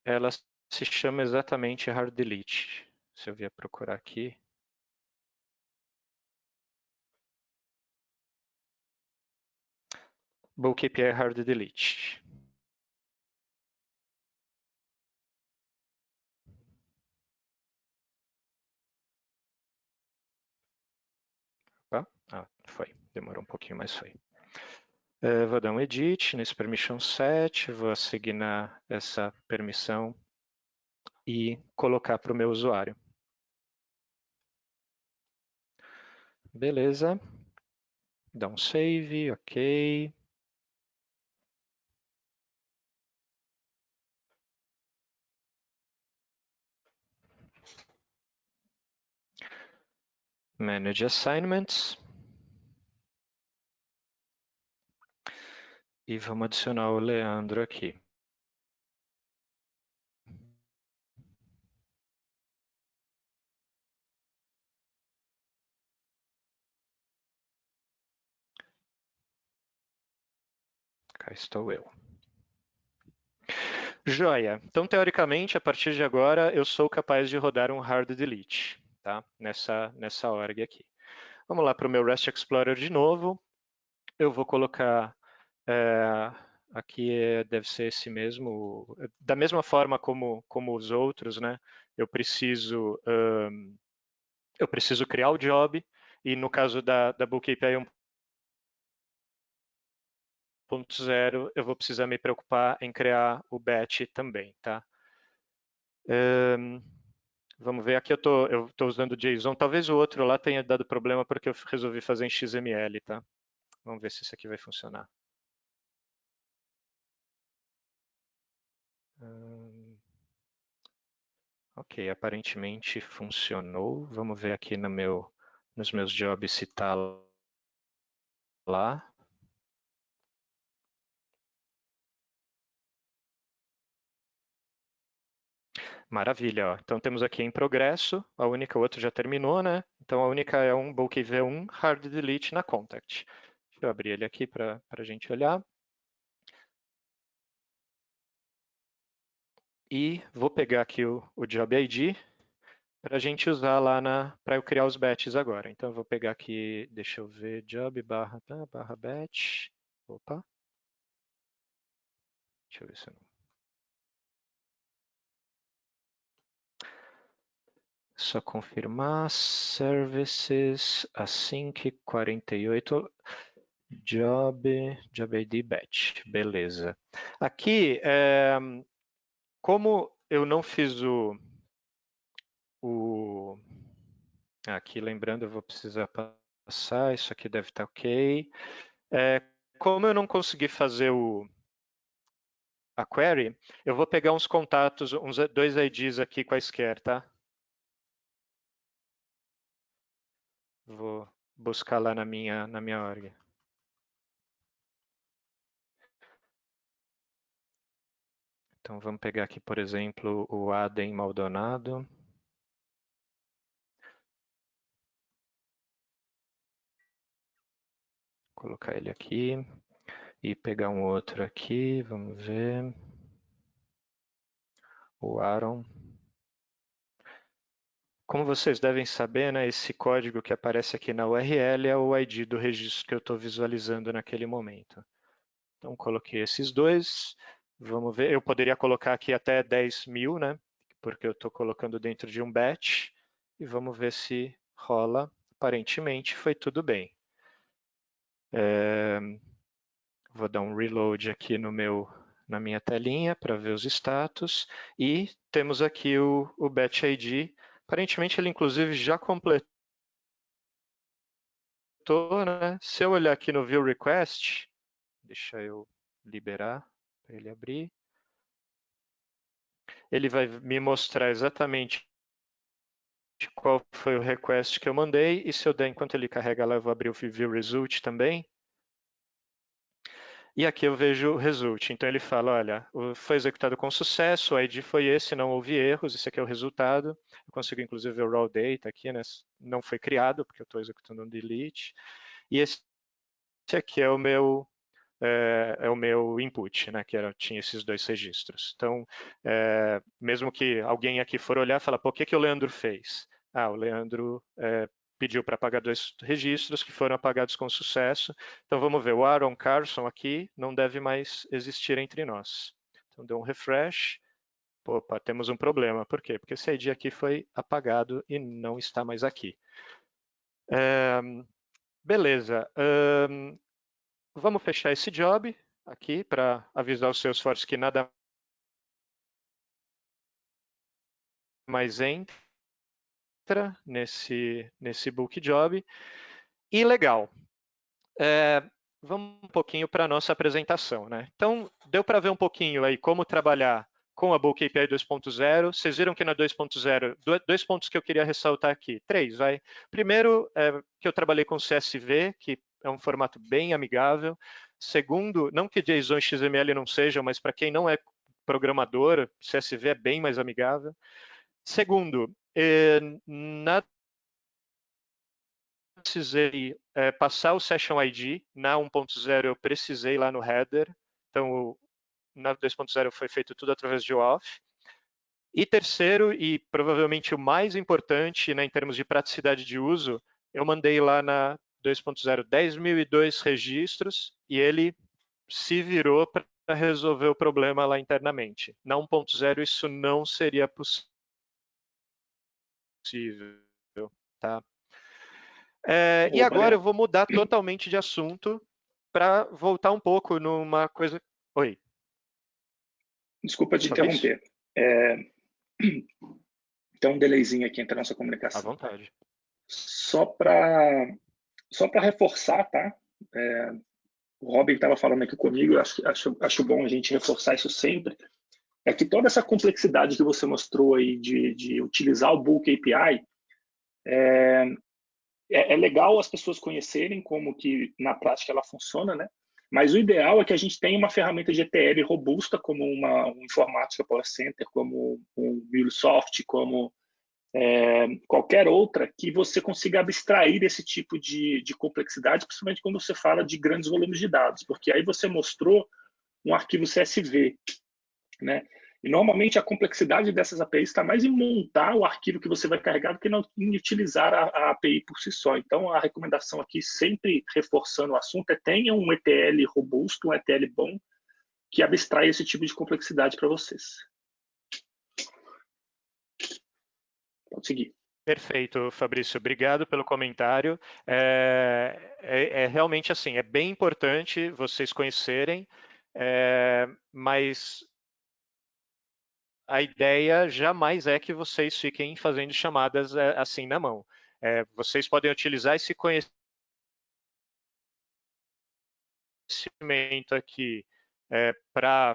ela se chama exatamente hard delete. Se eu vier procurar aqui. Bulk API hard delete. Opa. Foi. Demorou um pouquinho, mas foi. Vou dar um edit nesse permission set, vou assignar essa permissão e colocar para o meu usuário. Beleza. Dá um save, ok. Manage assignments. E vamos adicionar o Leandro aqui. Cá estou eu. Joia. Então, teoricamente, a partir de agora, eu sou capaz de rodar um hard delete, tá? Nessa org aqui. Vamos lá para o meu REST Explorer de novo. Eu vou colocar aqui deve ser esse mesmo, da mesma forma como os outros, né? Eu preciso criar o job e no caso da Bulk API 1.0 eu vou precisar me preocupar em criar o batch também, tá? Vamos ver, aqui eu tô usando JSON, talvez o outro lá tenha dado problema porque eu resolvi fazer em XML, tá? Vamos ver se isso aqui vai funcionar. Ok, aparentemente funcionou. Vamos ver aqui nos meus jobs se está lá. Maravilha, ó. Então temos aqui em progresso, a outra já terminou, né? Então a única é um bulk v1 hard delete na contact. Deixa eu abrir ele aqui para a gente olhar. E vou pegar aqui o job ID para a gente usar lá para eu criar os batches agora. Então eu vou pegar aqui, deixa eu ver, job barra batch. Opa. Deixa eu ver se eu não. Só confirmar, services, async 48, job ID batch, beleza. Aqui, como eu não fiz aqui lembrando, eu vou precisar passar, isso aqui deve estar ok. Como eu não consegui fazer a query, eu vou pegar uns contatos, dois IDs aqui quaisquer, tá? Vou buscar lá na minha org. Então vamos pegar aqui, por exemplo, o Adem Maldonado. Colocar ele aqui e pegar um outro aqui, vamos ver. O Aaron. Como vocês devem saber, né, esse código que aparece aqui na URL é o ID do registro que eu estou visualizando naquele momento. Então coloquei esses dois. Vamos ver, eu poderia colocar aqui até 10.000, né? Porque eu estou colocando dentro de um batch. E vamos ver se rola. Aparentemente foi tudo bem. Vou dar um reload aqui na minha telinha para ver os status. E temos aqui o batch ID. Aparentemente ele inclusive já completou, né? Se eu olhar aqui no view request, deixa eu liberar para ele abrir. ele vai me mostrar exatamente qual foi o request que eu mandei, e se eu der, enquanto ele carrega lá, eu vou abrir o View Result também. E aqui eu vejo o result. Então ele fala, olha, foi executado com sucesso, o ID foi esse, não houve erros, esse aqui é o resultado. Eu consigo inclusive ver o raw data aqui, né? Não foi criado, porque eu estou executando um delete. E esse aqui é o meu input, né, tinha esses 2 registros. Então, mesmo que alguém aqui for olhar e falar, pô, o que o Leandro fez? Ah, o Leandro pediu para apagar 2 registros que foram apagados com sucesso. Então, vamos ver, o Aaron Carson aqui não deve mais existir entre nós. Então, deu um refresh. Opa, temos um problema. Por quê? Porque esse ID aqui foi apagado e não está mais aqui. Beleza. Vamos fechar esse job aqui para avisar os seus fortes que nada mais entra nesse book job. E legal. Vamos um pouquinho para a nossa apresentação, né? Então, deu para ver um pouquinho aí como trabalhar com a Bulk API 2.0. Vocês viram que na 2.0, 2 pontos que eu queria ressaltar aqui. 3, vai. Primeiro, que eu trabalhei com CSV, que é um formato bem amigável. Segundo, não que JSON e XML não sejam, mas para quem não é programador, CSV é bem mais amigável. Segundo, na precisei passar o Session ID, na 1.0 eu precisei lá no header, então na 2.0 foi feito tudo através de OAuth. E terceiro, e provavelmente o mais importante, né, em termos de praticidade de uso, eu mandei lá na 2.0 10.002 registros e ele se virou para resolver o problema lá internamente. Na 1.0 isso não seria possível, tá? E agora eu vou mudar totalmente de assunto para voltar um pouco numa coisa... Oi. Desculpa te interromper. Tem um delayzinho aqui entre a nossa comunicação. À vontade. Só para reforçar, tá? O Robin estava falando aqui comigo, acho bom a gente reforçar isso sempre, é que toda essa complexidade que você mostrou aí de utilizar o Bulk API, é legal as pessoas conhecerem como que na prática ela funciona, né? Mas o ideal é que a gente tenha uma ferramenta de ETL robusta, como um Informatica Power Center, como um MuleSoft, como qualquer outra, que você consiga abstrair esse tipo de complexidade, principalmente quando você fala de grandes volumes de dados, porque aí você mostrou um arquivo CSV, né? E normalmente a complexidade dessas APIs está mais em montar o arquivo que você vai carregar do que em utilizar a API por si só. Então, a recomendação aqui, sempre reforçando o assunto, é tenha um ETL robusto, um ETL bom, que abstrai esse tipo de complexidade para vocês. Pode seguir. Perfeito, Fabrício. Obrigado pelo comentário. Realmente assim, é bem importante vocês conhecerem, mas a ideia jamais é que vocês fiquem fazendo chamadas assim na mão. Vocês podem utilizar esse conhecimento aqui para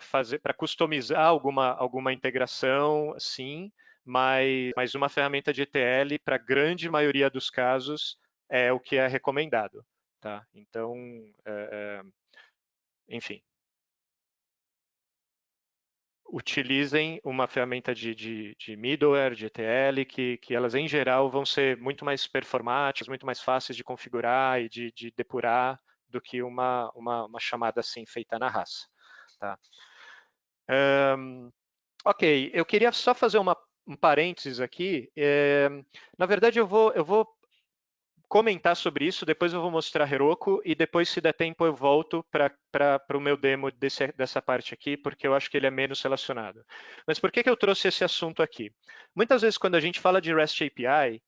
customizar alguma integração, sim, mas uma ferramenta de ETL, para a grande maioria dos casos, é o que é recomendado. Tá? Então, enfim. Utilizem uma ferramenta de middleware, de ETL, que elas, em geral, vão ser muito mais performáticas, muito mais fáceis de configurar e de depurar do que uma chamada assim feita na raça. Tá? Ok, eu queria só fazer um parênteses aqui. Na verdade, eu vou comentar sobre isso, depois eu vou mostrar Heroku e depois, se der tempo, eu volto para o meu demo dessa parte aqui, porque eu acho que ele é menos relacionado. Mas por que eu trouxe esse assunto aqui? Muitas vezes, quando a gente fala de REST API,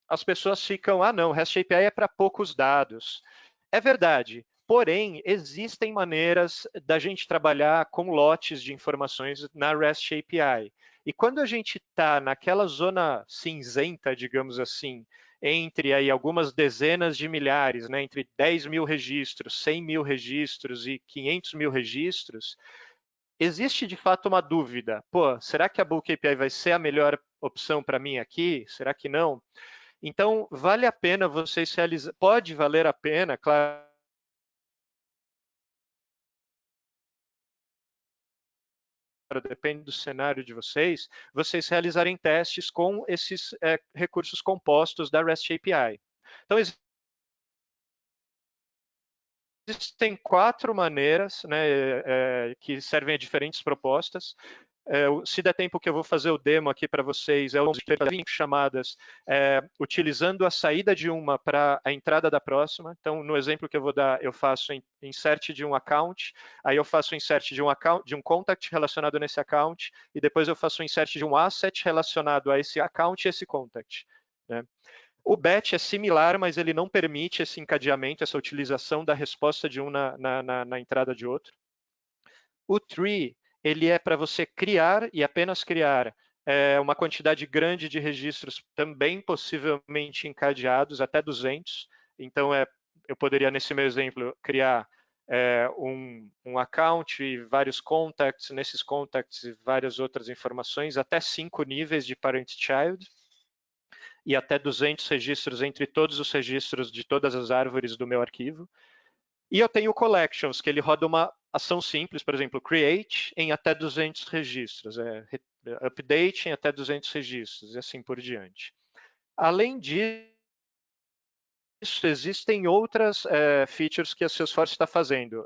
as pessoas ficam, não, REST API é para poucos dados. É verdade, porém, existem maneiras da gente trabalhar com lotes de informações na REST API. E quando a gente está naquela zona cinzenta, digamos assim, entre aí algumas dezenas de milhares, né, entre 10 mil registros, 100 mil registros e 500 mil registros, existe de fato uma dúvida. Pô, será que a Bulk API vai ser a melhor opção para mim aqui? Será que não? Então, vale a pena vocês realizar, pode valer a pena, claro, depende do cenário de vocês, vocês realizarem testes com esses recursos compostos da REST API. Então, existem 4 maneiras, né, que servem a diferentes propostas. Se der tempo que eu vou fazer o demo aqui para vocês, é o de 20 chamadas, utilizando a saída de uma para a entrada da próxima. Então, no exemplo que eu vou dar, eu faço insert de um account, aí eu faço insert de um account, de um contact relacionado nesse account, e depois eu faço insert de um asset relacionado a esse account e esse contact, né? O batch é similar, mas ele não permite esse encadeamento, essa utilização da resposta de um na entrada de outro. O tree, ele é para você criar e apenas criar uma quantidade grande de registros, também possivelmente encadeados, até 200. Então, eu poderia, nesse meu exemplo, criar um account e vários contacts, nesses contacts e várias outras informações, até 5 níveis de parent-child e até 200 registros entre todos os registros de todas as árvores do meu arquivo. E eu tenho collections, que ele roda uma ação simples, por exemplo, create em até 200 registros, update em até 200 registros, e assim por diante. Além disso, existem outras features que a Salesforce está fazendo.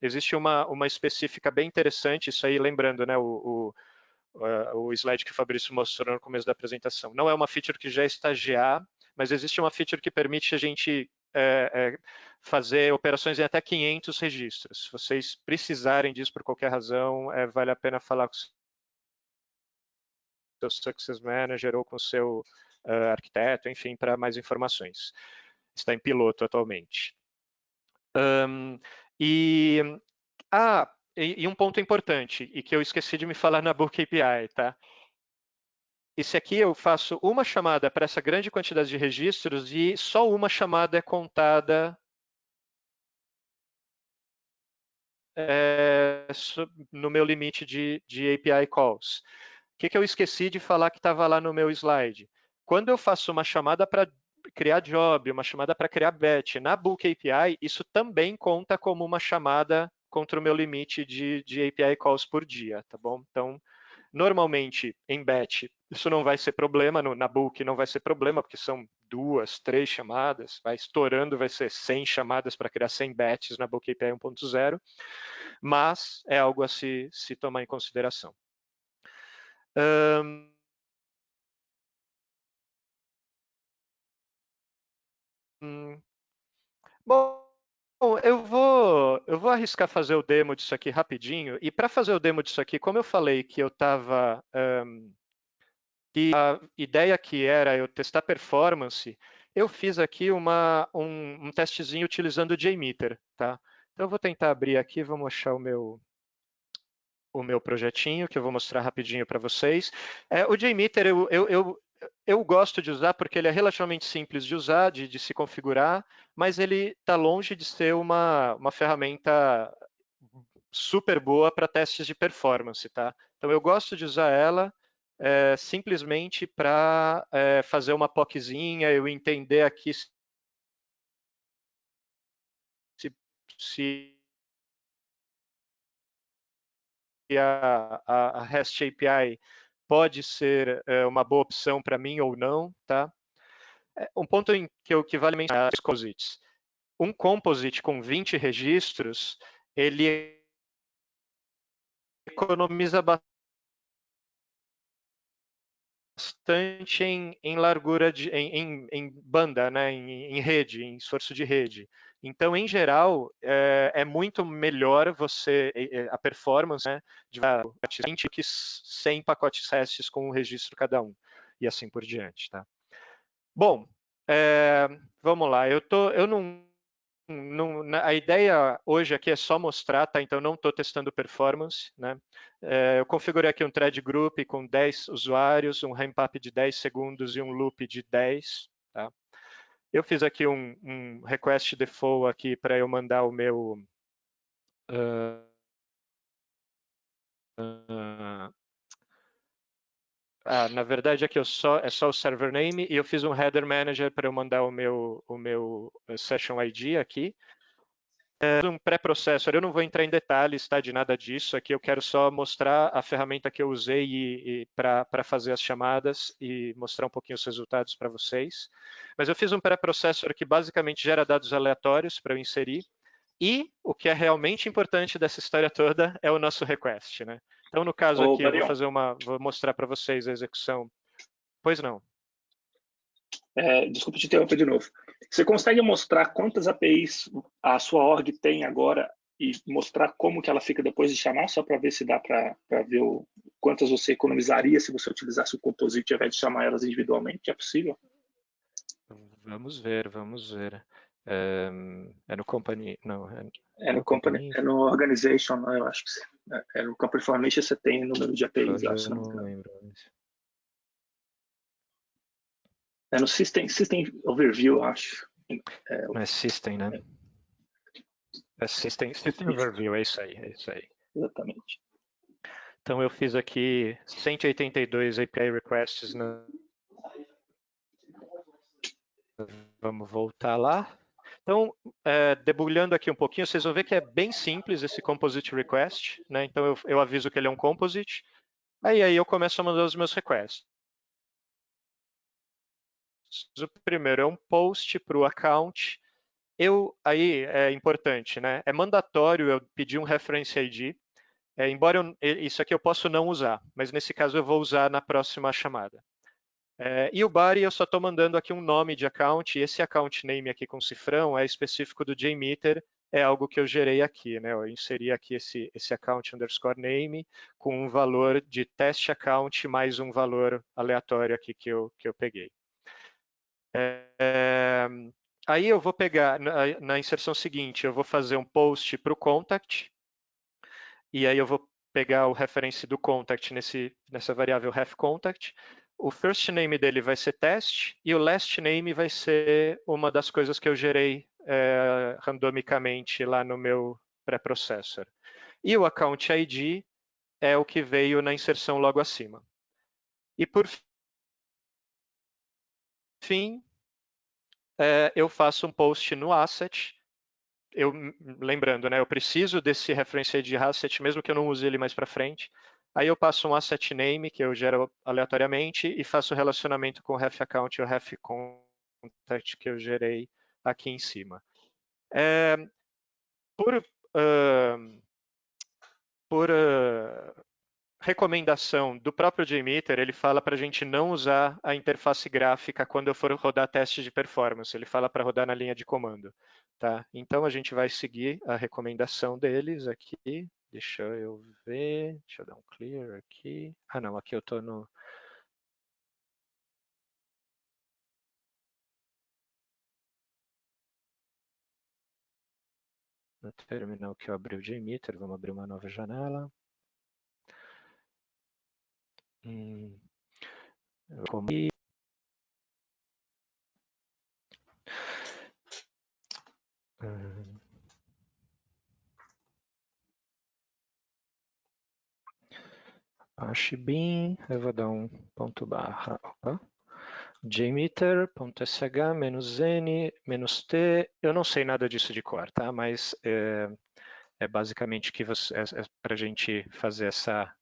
Existe uma específica bem interessante, isso aí lembrando, né, o slide que o Fabrício mostrou no começo da apresentação. Não é uma feature que já está GA, mas existe uma feature que permite a gente fazer operações em até 500 registros. Se vocês precisarem disso por qualquer razão, vale a pena falar com o seu Success Manager ou com o seu arquiteto, enfim, para mais informações. Está em piloto atualmente. E um ponto importante, e que eu esqueci de me falar na Book API, tá? Esse aqui eu faço uma chamada para essa grande quantidade de registros e só uma chamada é contada no meu limite de API calls. O que eu esqueci de falar que estava lá no meu slide? Quando eu faço uma chamada para criar job, uma chamada para criar batch na Bulk API, isso também conta como uma chamada contra o meu limite de API calls por dia, tá bom? Então, normalmente, em batch, isso não vai ser problema, na bulk não vai ser problema, porque são 2, 3 chamadas, vai estourando, vai ser 100 chamadas para criar 100 batches na bulk API 1.0, mas é algo a se tomar em consideração. Bom, eu vou arriscar fazer o demo disso aqui rapidinho, e para fazer o demo disso aqui, como eu falei que eu estava... que a ideia que era eu testar performance, eu fiz aqui um testezinho utilizando o JMeter, tá? Então eu vou tentar abrir aqui, vamos achar o meu projetinho, que eu vou mostrar rapidinho para vocês. O JMeter eu gosto de usar porque ele é relativamente simples de usar, de se configurar, mas ele está longe de ser uma ferramenta super boa para testes de performance, tá? Então eu gosto de usar ela simplesmente para fazer uma POCzinha, eu entender aqui se a REST API pode ser uma boa opção para mim ou não, tá? Um ponto que vale mencionar é composites. Um composite com 20 registros, ele economiza bastante em largura, em banda, né? em rede, em esforço de rede. Então, em geral, é muito melhor a performance, né, de 20 que 100 pacotes RESTs com um registro cada um, e assim por diante. Tá? Bom, vamos lá. Eu não, a ideia hoje aqui é só mostrar, tá? Então não estou testando performance, né? Eu configurei aqui um thread group com 10 usuários, um ramp-up de 10 segundos e um loop de 10, tá? Eu fiz aqui um request default aqui para eu mandar o meu na verdade aqui é só o server name e eu fiz um header manager para eu mandar o meu session ID aqui. Um pré-processor, eu não vou entrar em detalhes, tá, de nada disso, aqui eu quero só mostrar a ferramenta que eu usei para fazer as chamadas e mostrar um pouquinho os resultados para vocês. Mas eu fiz um pré-processor que basicamente gera dados aleatórios para eu inserir, e o que é realmente importante dessa história toda é o nosso request, né? Então, no caso aqui, eu vou mostrar para vocês a execução. Pois não. Desculpa te interromper de novo. Você consegue mostrar quantas APIs a sua org tem agora e mostrar como que ela fica depois de chamar, só para ver se dá para ver quantas você economizaria se você utilizasse o Composite ao invés de chamar elas individualmente? É possível? Vamos ver, vamos ver. É no company, não. É no company, é no organization, eu acho que é no company information você tem o número de APIs, eu não lembro. É no system overview, eu acho. Não é system, né? É system overview, é isso aí, é isso aí. Exatamente. Então eu fiz aqui 182 API requests. Vamos voltar lá. Então, debulhando aqui um pouquinho, vocês vão ver que é bem simples esse composite request, né? Então eu aviso que ele é um composite, aí eu começo a mandar os meus requests. O primeiro é um post para o account. Aí é importante, né? É mandatório eu pedir um reference ID. Embora isso aqui eu possa não usar, mas nesse caso eu vou usar na próxima chamada. E o body eu só estou mandando aqui um nome de account, e esse account name aqui com cifrão é específico do JMeter, é algo que eu gerei aqui, né? Eu inseri aqui esse account underscore name com um valor de test account mais um valor aleatório aqui que eu peguei. Aí eu vou pegar, na inserção seguinte, eu vou fazer um post para o contact, e aí eu vou pegar o reference do contact nessa variável refContact. O first name dele vai ser test e o last name vai ser uma das coisas que eu gerei randomicamente lá no meu pré-processor. E o account ID é o que veio na inserção logo acima. E por fim, eu faço um post no asset. Lembrando, né, eu preciso desse reference de asset, mesmo que eu não use ele mais para frente. Aí eu passo um asset name, que eu gero aleatoriamente, e faço o relacionamento com o ref account e o ref contact que eu gerei aqui em cima. Por recomendação do próprio JMeter, ele fala para a gente não usar a interface gráfica quando eu for rodar teste de performance. Ele fala para rodar na linha de comando. Tá? Então a gente vai seguir a recomendação deles aqui. Deixa eu ver. Deixa eu dar um clear aqui. Ah, não, aqui eu estou no. No terminal que eu abri o JMeter. Vamos abrir uma nova janela. Ache bin, eu vou dar um ponto barra, jmeter.sh-n-t, eu não sei nada disso de cor, tá? Mas é basicamente que para a gente fazer essa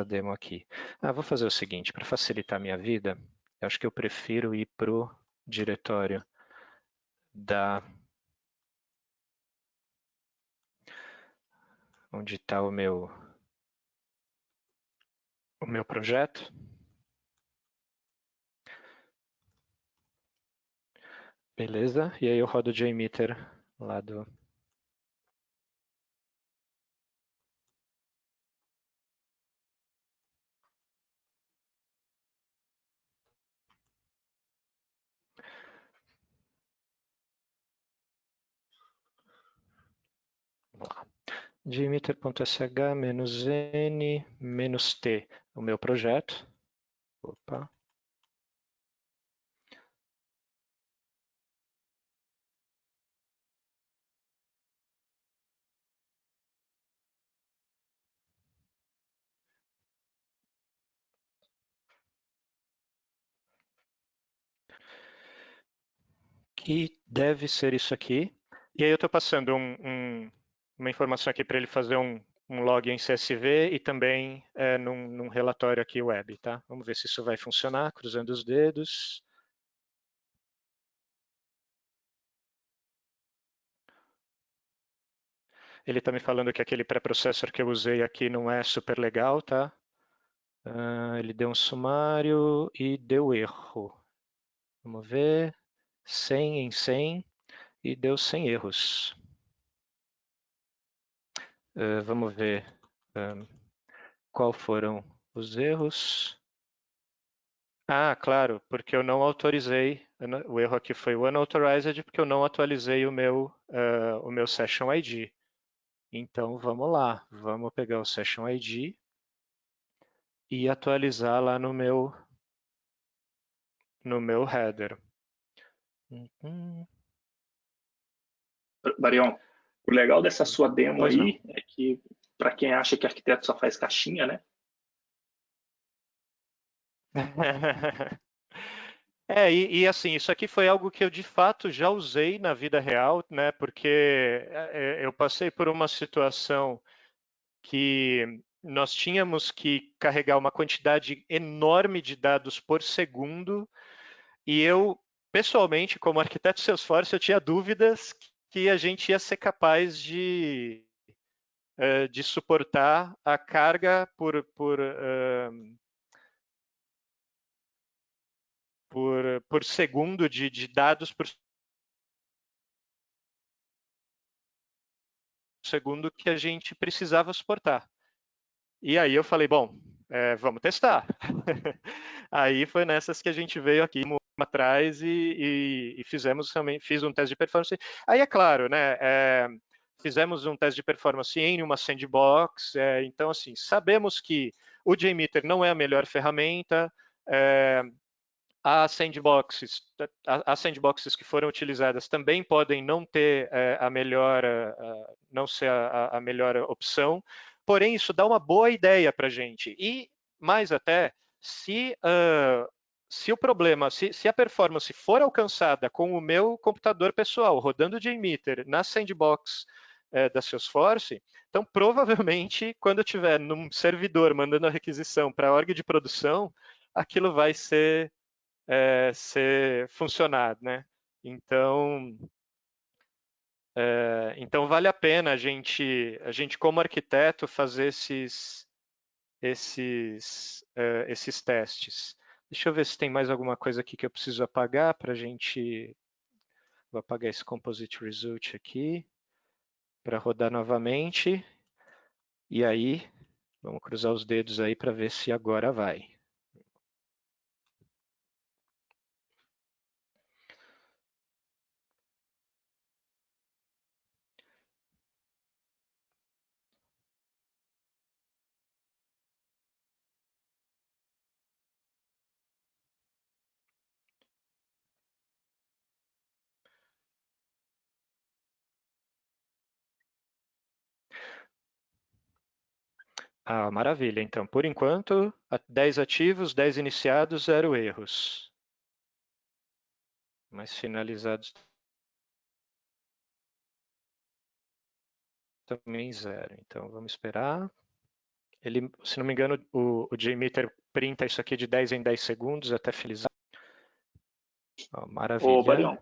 demo aqui. Vou fazer o seguinte, para facilitar a minha vida, eu acho que eu prefiro ir para o diretório onde está o meu projeto. Beleza, e aí eu rodo o JMeter lá do... jmeter.sh-n-t, o meu projeto. Opa. E deve ser isso aqui. E aí eu estou passando uma informação aqui para ele fazer um login em CSV e também num relatório aqui web, tá? Vamos ver se isso vai funcionar, cruzando os dedos. Ele está me falando que aquele pré-processor que eu usei aqui não é super legal, tá? Ele deu um sumário e deu erro. Vamos ver. 100 em 100 e deu 100 erros. Vamos ver qual foram os erros. Ah, claro, porque eu não autorizei. O erro aqui foi o unauthorized, porque eu não atualizei o meu session ID. Então vamos lá, vamos pegar o session ID e atualizar lá no meu header. Barion, o legal dessa sua demo Pois não. aí é que, para quem acha que arquiteto só faz caixinha, né? E assim, isso aqui foi algo que eu de fato já usei na vida real, né? Porque eu passei por uma situação que nós tínhamos que carregar uma quantidade enorme de dados por segundo e eu, pessoalmente, como arquiteto Salesforce, eu tinha dúvidas que a gente ia ser capaz de suportar a carga por segundo de dados por segundo que a gente precisava suportar. E aí eu falei, bom, vamos testar. Aí foi nessas que a gente veio aqui atrás e fizemos também, fiz um teste de performance. Aí é claro, né? Fizemos um teste de performance em uma sandbox. Então, assim, sabemos que o JMeter não é a melhor ferramenta. As sandboxes que foram utilizadas também podem não ter a melhor, não ser a melhor opção, porém isso dá uma boa ideia para a gente. E mais até, se o problema, se a performance for alcançada com o meu computador pessoal rodando o JMeter na sandbox da Salesforce, então provavelmente quando eu estiver num servidor mandando a requisição para a org de produção, aquilo vai ser funcionar, né? Então vale a pena a gente como arquiteto fazer esses testes. Deixa eu ver se tem mais alguma coisa aqui que eu preciso apagar para a gente. Vou apagar esse composite result aqui para rodar novamente. E aí, vamos cruzar os dedos aí para ver se agora vai. Ah, maravilha. Então, por enquanto, 10 ativos, 10 iniciados, 0 erros. Mas finalizados também 0. Então, vamos esperar. Ele, se não me engano, o JMeter printa isso aqui de 10 em 10 segundos até finalizar. Ó, maravilha. Ô, Barion,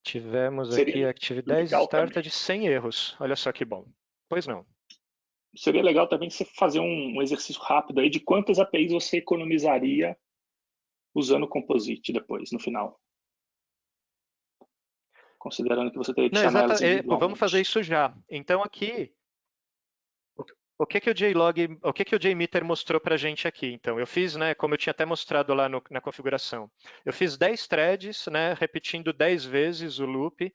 Tivemos aqui seria a Active10 legal starta também. de 100 erros. Olha só que bom. Pois não. Seria legal também você fazer um exercício rápido aí de quantas APIs você economizaria usando o Composite depois, no final. Considerando que você teria que Não, chamar elas vamos fazer individualmente. isso já. Então aqui, o que o JLog, o que o JMeter mostrou para a gente aqui? Então, eu fiz, né, como eu tinha até mostrado lá na configuração, eu fiz 10 threads, né, repetindo 10 vezes o loop.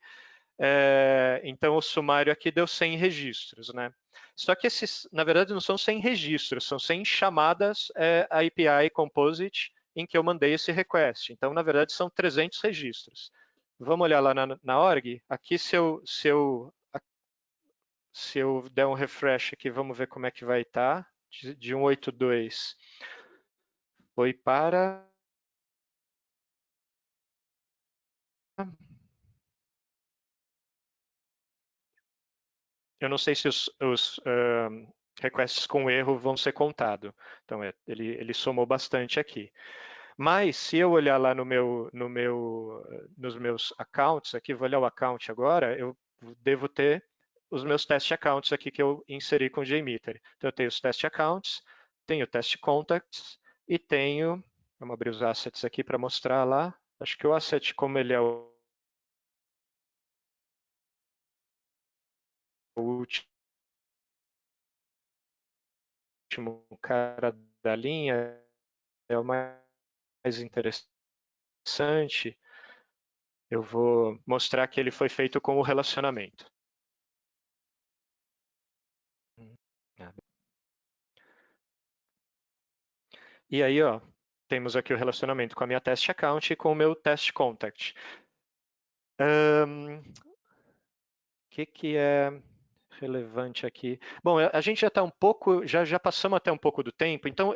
Então, o sumário aqui deu 100 registros, né? Só que esses, na verdade, não são 100 registros, são 100 chamadas API Composite em que eu mandei esse request. Então, na verdade, são 300 registros. Vamos olhar lá na org. Aqui, se eu der um refresh aqui, vamos ver como é que vai estar. De 182 foi para eu não sei se os requests com erro vão ser contados. Então, ele somou bastante aqui. Mas, se eu olhar lá nos meus accounts, aqui, vou olhar o account agora, eu devo ter os meus test accounts aqui que eu inseri com o JMeter. Então, eu tenho os test accounts, tenho test contacts e tenho, vamos abrir os assets aqui para mostrar lá. Acho que o asset, como ele é o último cara da linha, é o mais interessante, eu vou mostrar que ele foi feito com o relacionamento. E aí, ó, temos aqui o relacionamento com a minha test account e com o meu test contact. O que é relevante aqui? Bom, a gente já está um pouco, já passamos até um pouco do tempo, então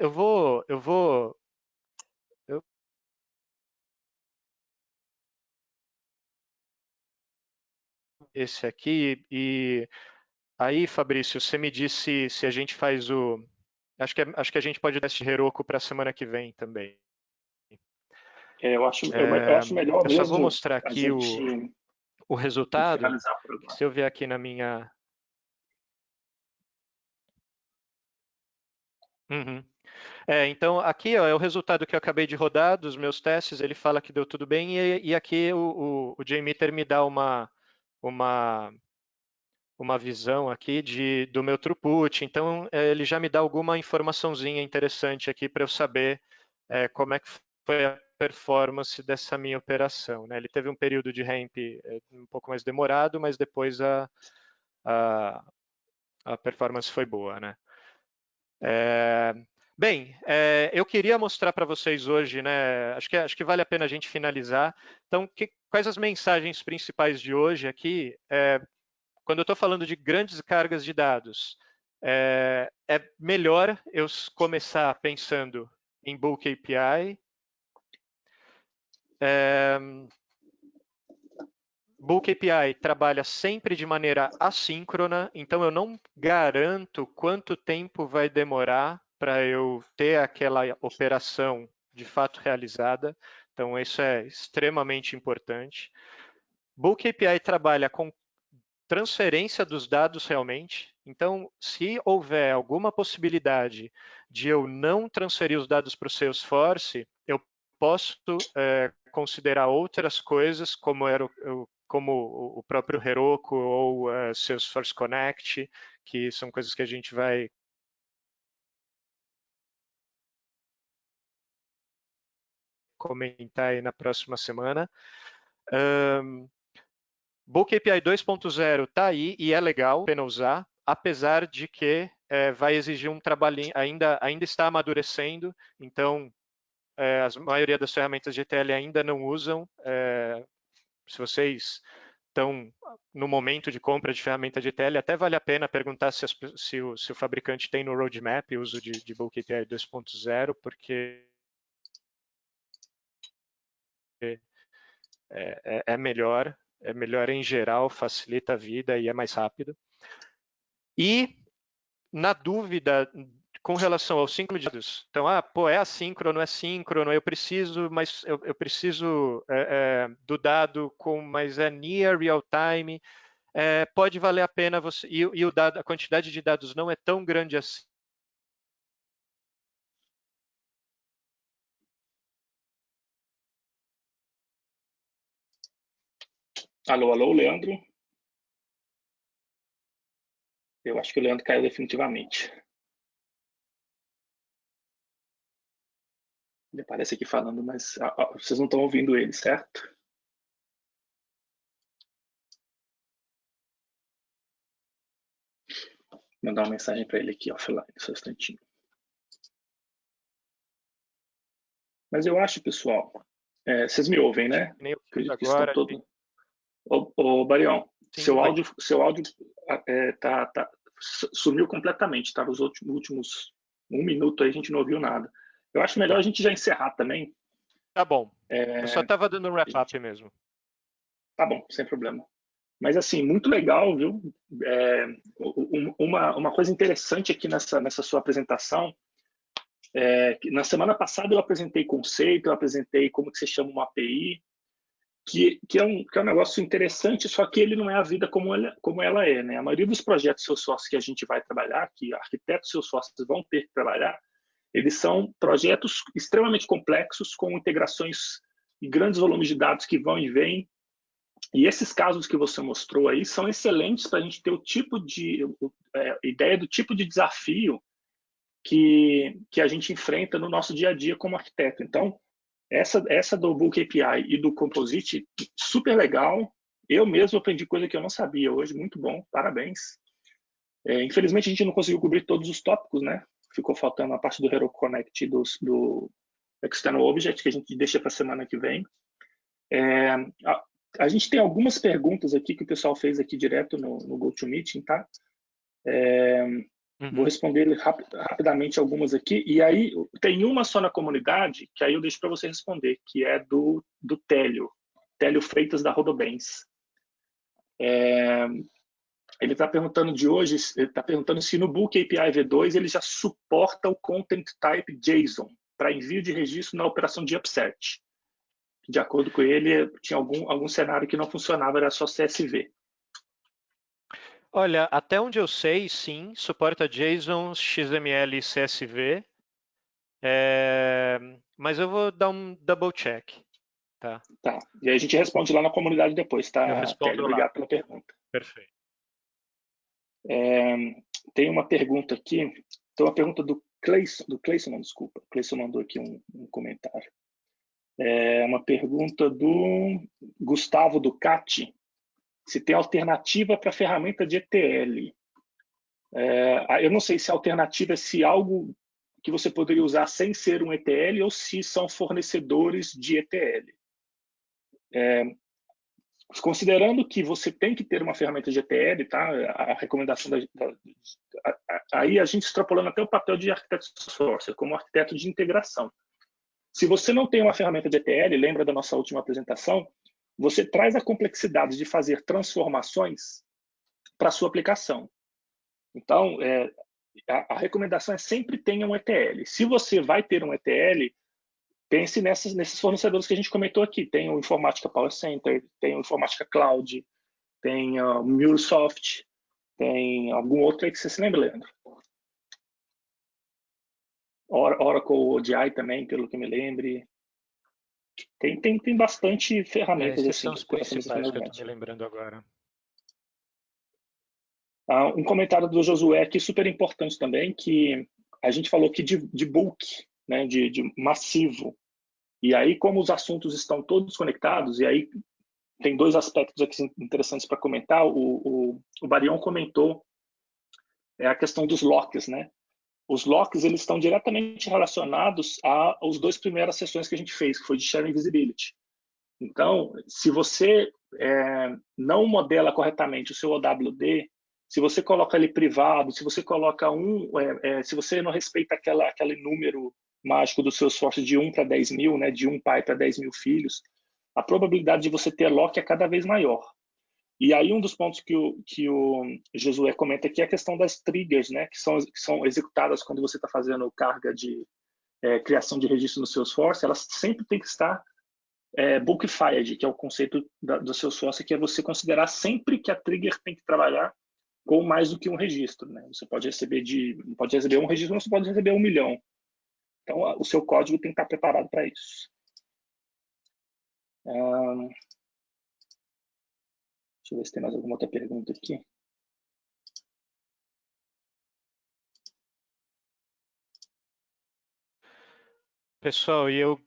esse aqui, e aí, Fabrício, você me disse se a gente faz o... Acho que a gente pode dar esse Heroku para a semana que vem também. Eu acho melhor eu só mesmo vou mostrar a aqui gente o resultado. finalizar por agora. Se eu vier aqui na minha... Uhum. Então, aqui ó, é o resultado que eu acabei de rodar dos meus testes, ele fala que deu tudo bem, e aqui o JMeter me dá uma visão aqui do meu throughput, então ele já me dá alguma informaçãozinha interessante aqui para eu saber como é que foi a performance dessa minha operação. Né? Ele teve um período de ramp um pouco mais demorado, mas depois a performance foi boa. Né? Bem, eu queria mostrar para vocês hoje, né? Acho que vale a pena a gente finalizar. Então, quais as mensagens principais de hoje aqui? Quando eu estou falando de grandes cargas de dados, é melhor eu começar pensando em Bulk API. Bulk API trabalha sempre de maneira assíncrona, então eu não garanto quanto tempo vai demorar para eu ter aquela operação de fato realizada. Então, isso é extremamente importante. Bulk API trabalha com transferência dos dados realmente. Então, se houver alguma possibilidade de eu não transferir os dados para o Salesforce, eu posso considerar outras coisas, como o próprio Heroku ou Salesforce Connect, que são coisas que a gente vai comentar aí na próxima semana. Bulk API 2.0 está aí e é legal, pena usar, apesar de que vai exigir um trabalhinho, ainda está amadurecendo, então a maioria das ferramentas de ETL ainda não usam. Se vocês estão no momento de compra de ferramenta de ETL, até vale a pena perguntar se o fabricante tem no roadmap o uso de Bulk API 2.0, porque é melhor em geral, facilita a vida e é mais rápido. E, na dúvida, com relação ao síncrono de dados, então, é assíncrono, é síncrono, eu preciso, mas eu preciso do dado mas é near real time, pode valer a pena você, e o dado, a quantidade de dados não é tão grande assim. Alô, Leandro? Eu acho que o Leandro caiu definitivamente. Ele aparece aqui falando, mas vocês não estão ouvindo ele, certo? Vou mandar uma mensagem para ele aqui, offline, só um instantinho. Mas eu acho, pessoal, vocês me ouvem, né? Nem eu Acredito que agora, estão todos... Ô, Barião, sim, seu áudio sumiu completamente, tá? Os últimos 1 minuto aí a gente não ouviu nada. Eu acho melhor a gente já encerrar também. Tá bom. Eu só estava dando um wrap-up mesmo. Tá bom, sem problema. Mas assim, muito legal, viu? uma coisa interessante aqui nessa sua apresentação é que na semana passada eu apresentei conceito, eu apresentei como que você chama uma API, que é um negócio interessante, só que ele não é a vida como ela é, né? A maioria dos projetos Salesforce que a gente vai trabalhar, que arquitetos Salesforce vão ter que trabalhar, eles são projetos extremamente complexos, com integrações e grandes volumes de dados que vão e vêm. E esses casos que você mostrou aí são excelentes para a gente ter o tipo de ideia do tipo de desafio que a gente enfrenta no nosso dia a dia como arquiteto. Então, essa do Bulk API e do Composite, super legal. Eu mesmo aprendi coisa que eu não sabia hoje, muito bom, parabéns. Infelizmente, a gente não conseguiu cobrir todos os tópicos, né? Ficou faltando a parte do Hero Connect do External Object, que a gente deixa para a semana que vem. A gente tem algumas perguntas aqui que o pessoal fez aqui direto no GoToMeeting, tá? Vou responder rapidamente algumas aqui. E aí, tem uma só na comunidade, que aí eu deixo para você responder, que é do Télio Freitas, da Rodobens. Ele está perguntando se no Bulk API V2 ele já suporta o Content Type JSON para envio de registro na operação de upsert. De acordo com ele, tinha algum cenário que não funcionava, era só CSV. Olha, até onde eu sei, sim, suporta JSON, XML e CSV, mas eu vou dar um double check. Tá. E aí a gente responde lá na comunidade depois, tá? Eu respondo lá. Obrigado pela pergunta. Perfeito. Tem uma pergunta aqui, tem uma pergunta do Cleison, desculpa. O Cleison mandou aqui um comentário. Uma pergunta do Gustavo Ducati, se tem alternativa para a ferramenta de ETL. Eu não sei se a alternativa é se algo que você poderia usar sem ser um ETL ou se são fornecedores de ETL. Considerando que você tem que ter uma ferramenta de ETL, tá? A recomendação aí a gente extrapolando até o papel de arquiteto source, como arquiteto de integração. Se você não tem uma ferramenta de ETL, lembra da nossa última apresentação, você traz a complexidade de fazer transformações para a sua aplicação. Então, a recomendação é sempre tenha um ETL. Se você vai ter um ETL, pense nesses fornecedores que a gente comentou aqui. Tem o Informatica Power Center, tem o Informatica Cloud, tem o MuleSoft, tem algum outro aí que você se lembra, Leandro? Oracle ODI também, pelo que me lembre. Tem bastante ferramentas. Esses assim, são os principais que eu estou me lembrando agora. Um comentário do Josué aqui super importante também, que a gente falou aqui de bulk, né, de massivo. E aí, como os assuntos estão todos conectados, e aí tem dois aspectos aqui interessantes para comentar. O Barion comentou a questão dos locks, né? Os locks, eles estão diretamente relacionados às duas primeiras sessões que a gente fez, que foi de Sharing Visibility. Então, se você não modela corretamente o seu OWD, se você coloca ele privado, se você coloca se você não respeita aquele número mágico do seu esforço de 1 para 10 mil, né, de um pai para 10 mil filhos, a probabilidade de você ter lock é cada vez maior. E aí um dos pontos que o Josué comenta aqui é a questão das triggers, né, que são executadas quando você está fazendo carga de criação de registro no Salesforce, elas sempre têm que estar bulkified, que é o conceito do Salesforce, que é você considerar sempre que a trigger tem que trabalhar com mais do que um registro, né? Você pode receber um registro, mas você pode receber 1 milhão. Então, o seu código tem que estar preparado para isso. Deixa eu ver se tem mais alguma outra pergunta aqui. Pessoal, e eu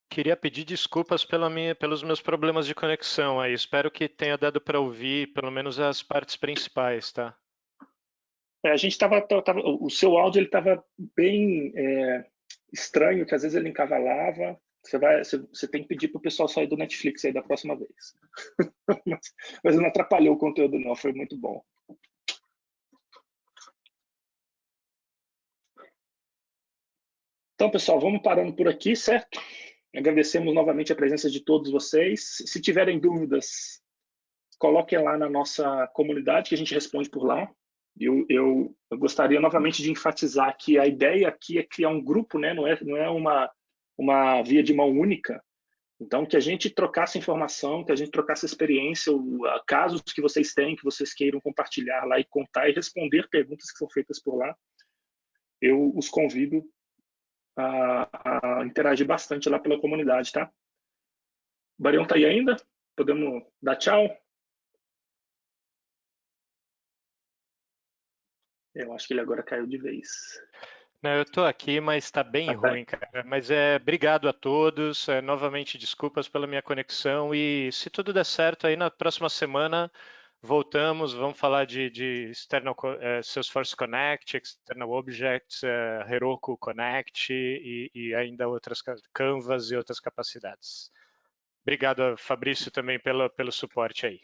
queria pedir desculpas pelos meus problemas de conexão aí. Espero que tenha dado para ouvir pelo menos as partes principais, tá? A gente o seu áudio ele estava bem estranho, que às vezes ele encavalava. Você tem que pedir para o pessoal sair do Netflix aí da próxima vez. mas não atrapalhou o conteúdo não, foi muito bom. Então, pessoal, vamos parando por aqui, certo? Agradecemos novamente a presença de todos vocês. Se tiverem dúvidas, coloquem lá na nossa comunidade, que a gente responde por lá. Eu gostaria novamente de enfatizar que a ideia aqui é criar um grupo, né? Não é uma via de mão única. Então, que a gente trocasse informação, que a gente trocasse experiência, casos que vocês têm, que vocês queiram compartilhar lá e contar e responder perguntas que são feitas por lá. Eu os convido a interagir bastante lá pela comunidade, tá? O Barião tá aí ainda? Podemos dar tchau? Eu acho que ele agora caiu de vez. Não, eu estou aqui, mas está bem ruim, cara. Mas obrigado a todos. Novamente, desculpas pela minha conexão. E se tudo der certo, aí na próxima semana voltamos. Vamos falar de external, Salesforce Connect, External Objects, Heroku Connect e ainda outras Canvas e outras capacidades. Obrigado, Fabrício, também pelo suporte aí.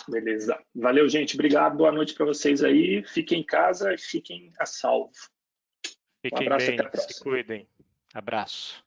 Beleza. Valeu, gente. Obrigado. Boa noite para vocês aí. Fiquem em casa e fiquem a salvo. Fiquem bem, se cuidem. Abraço.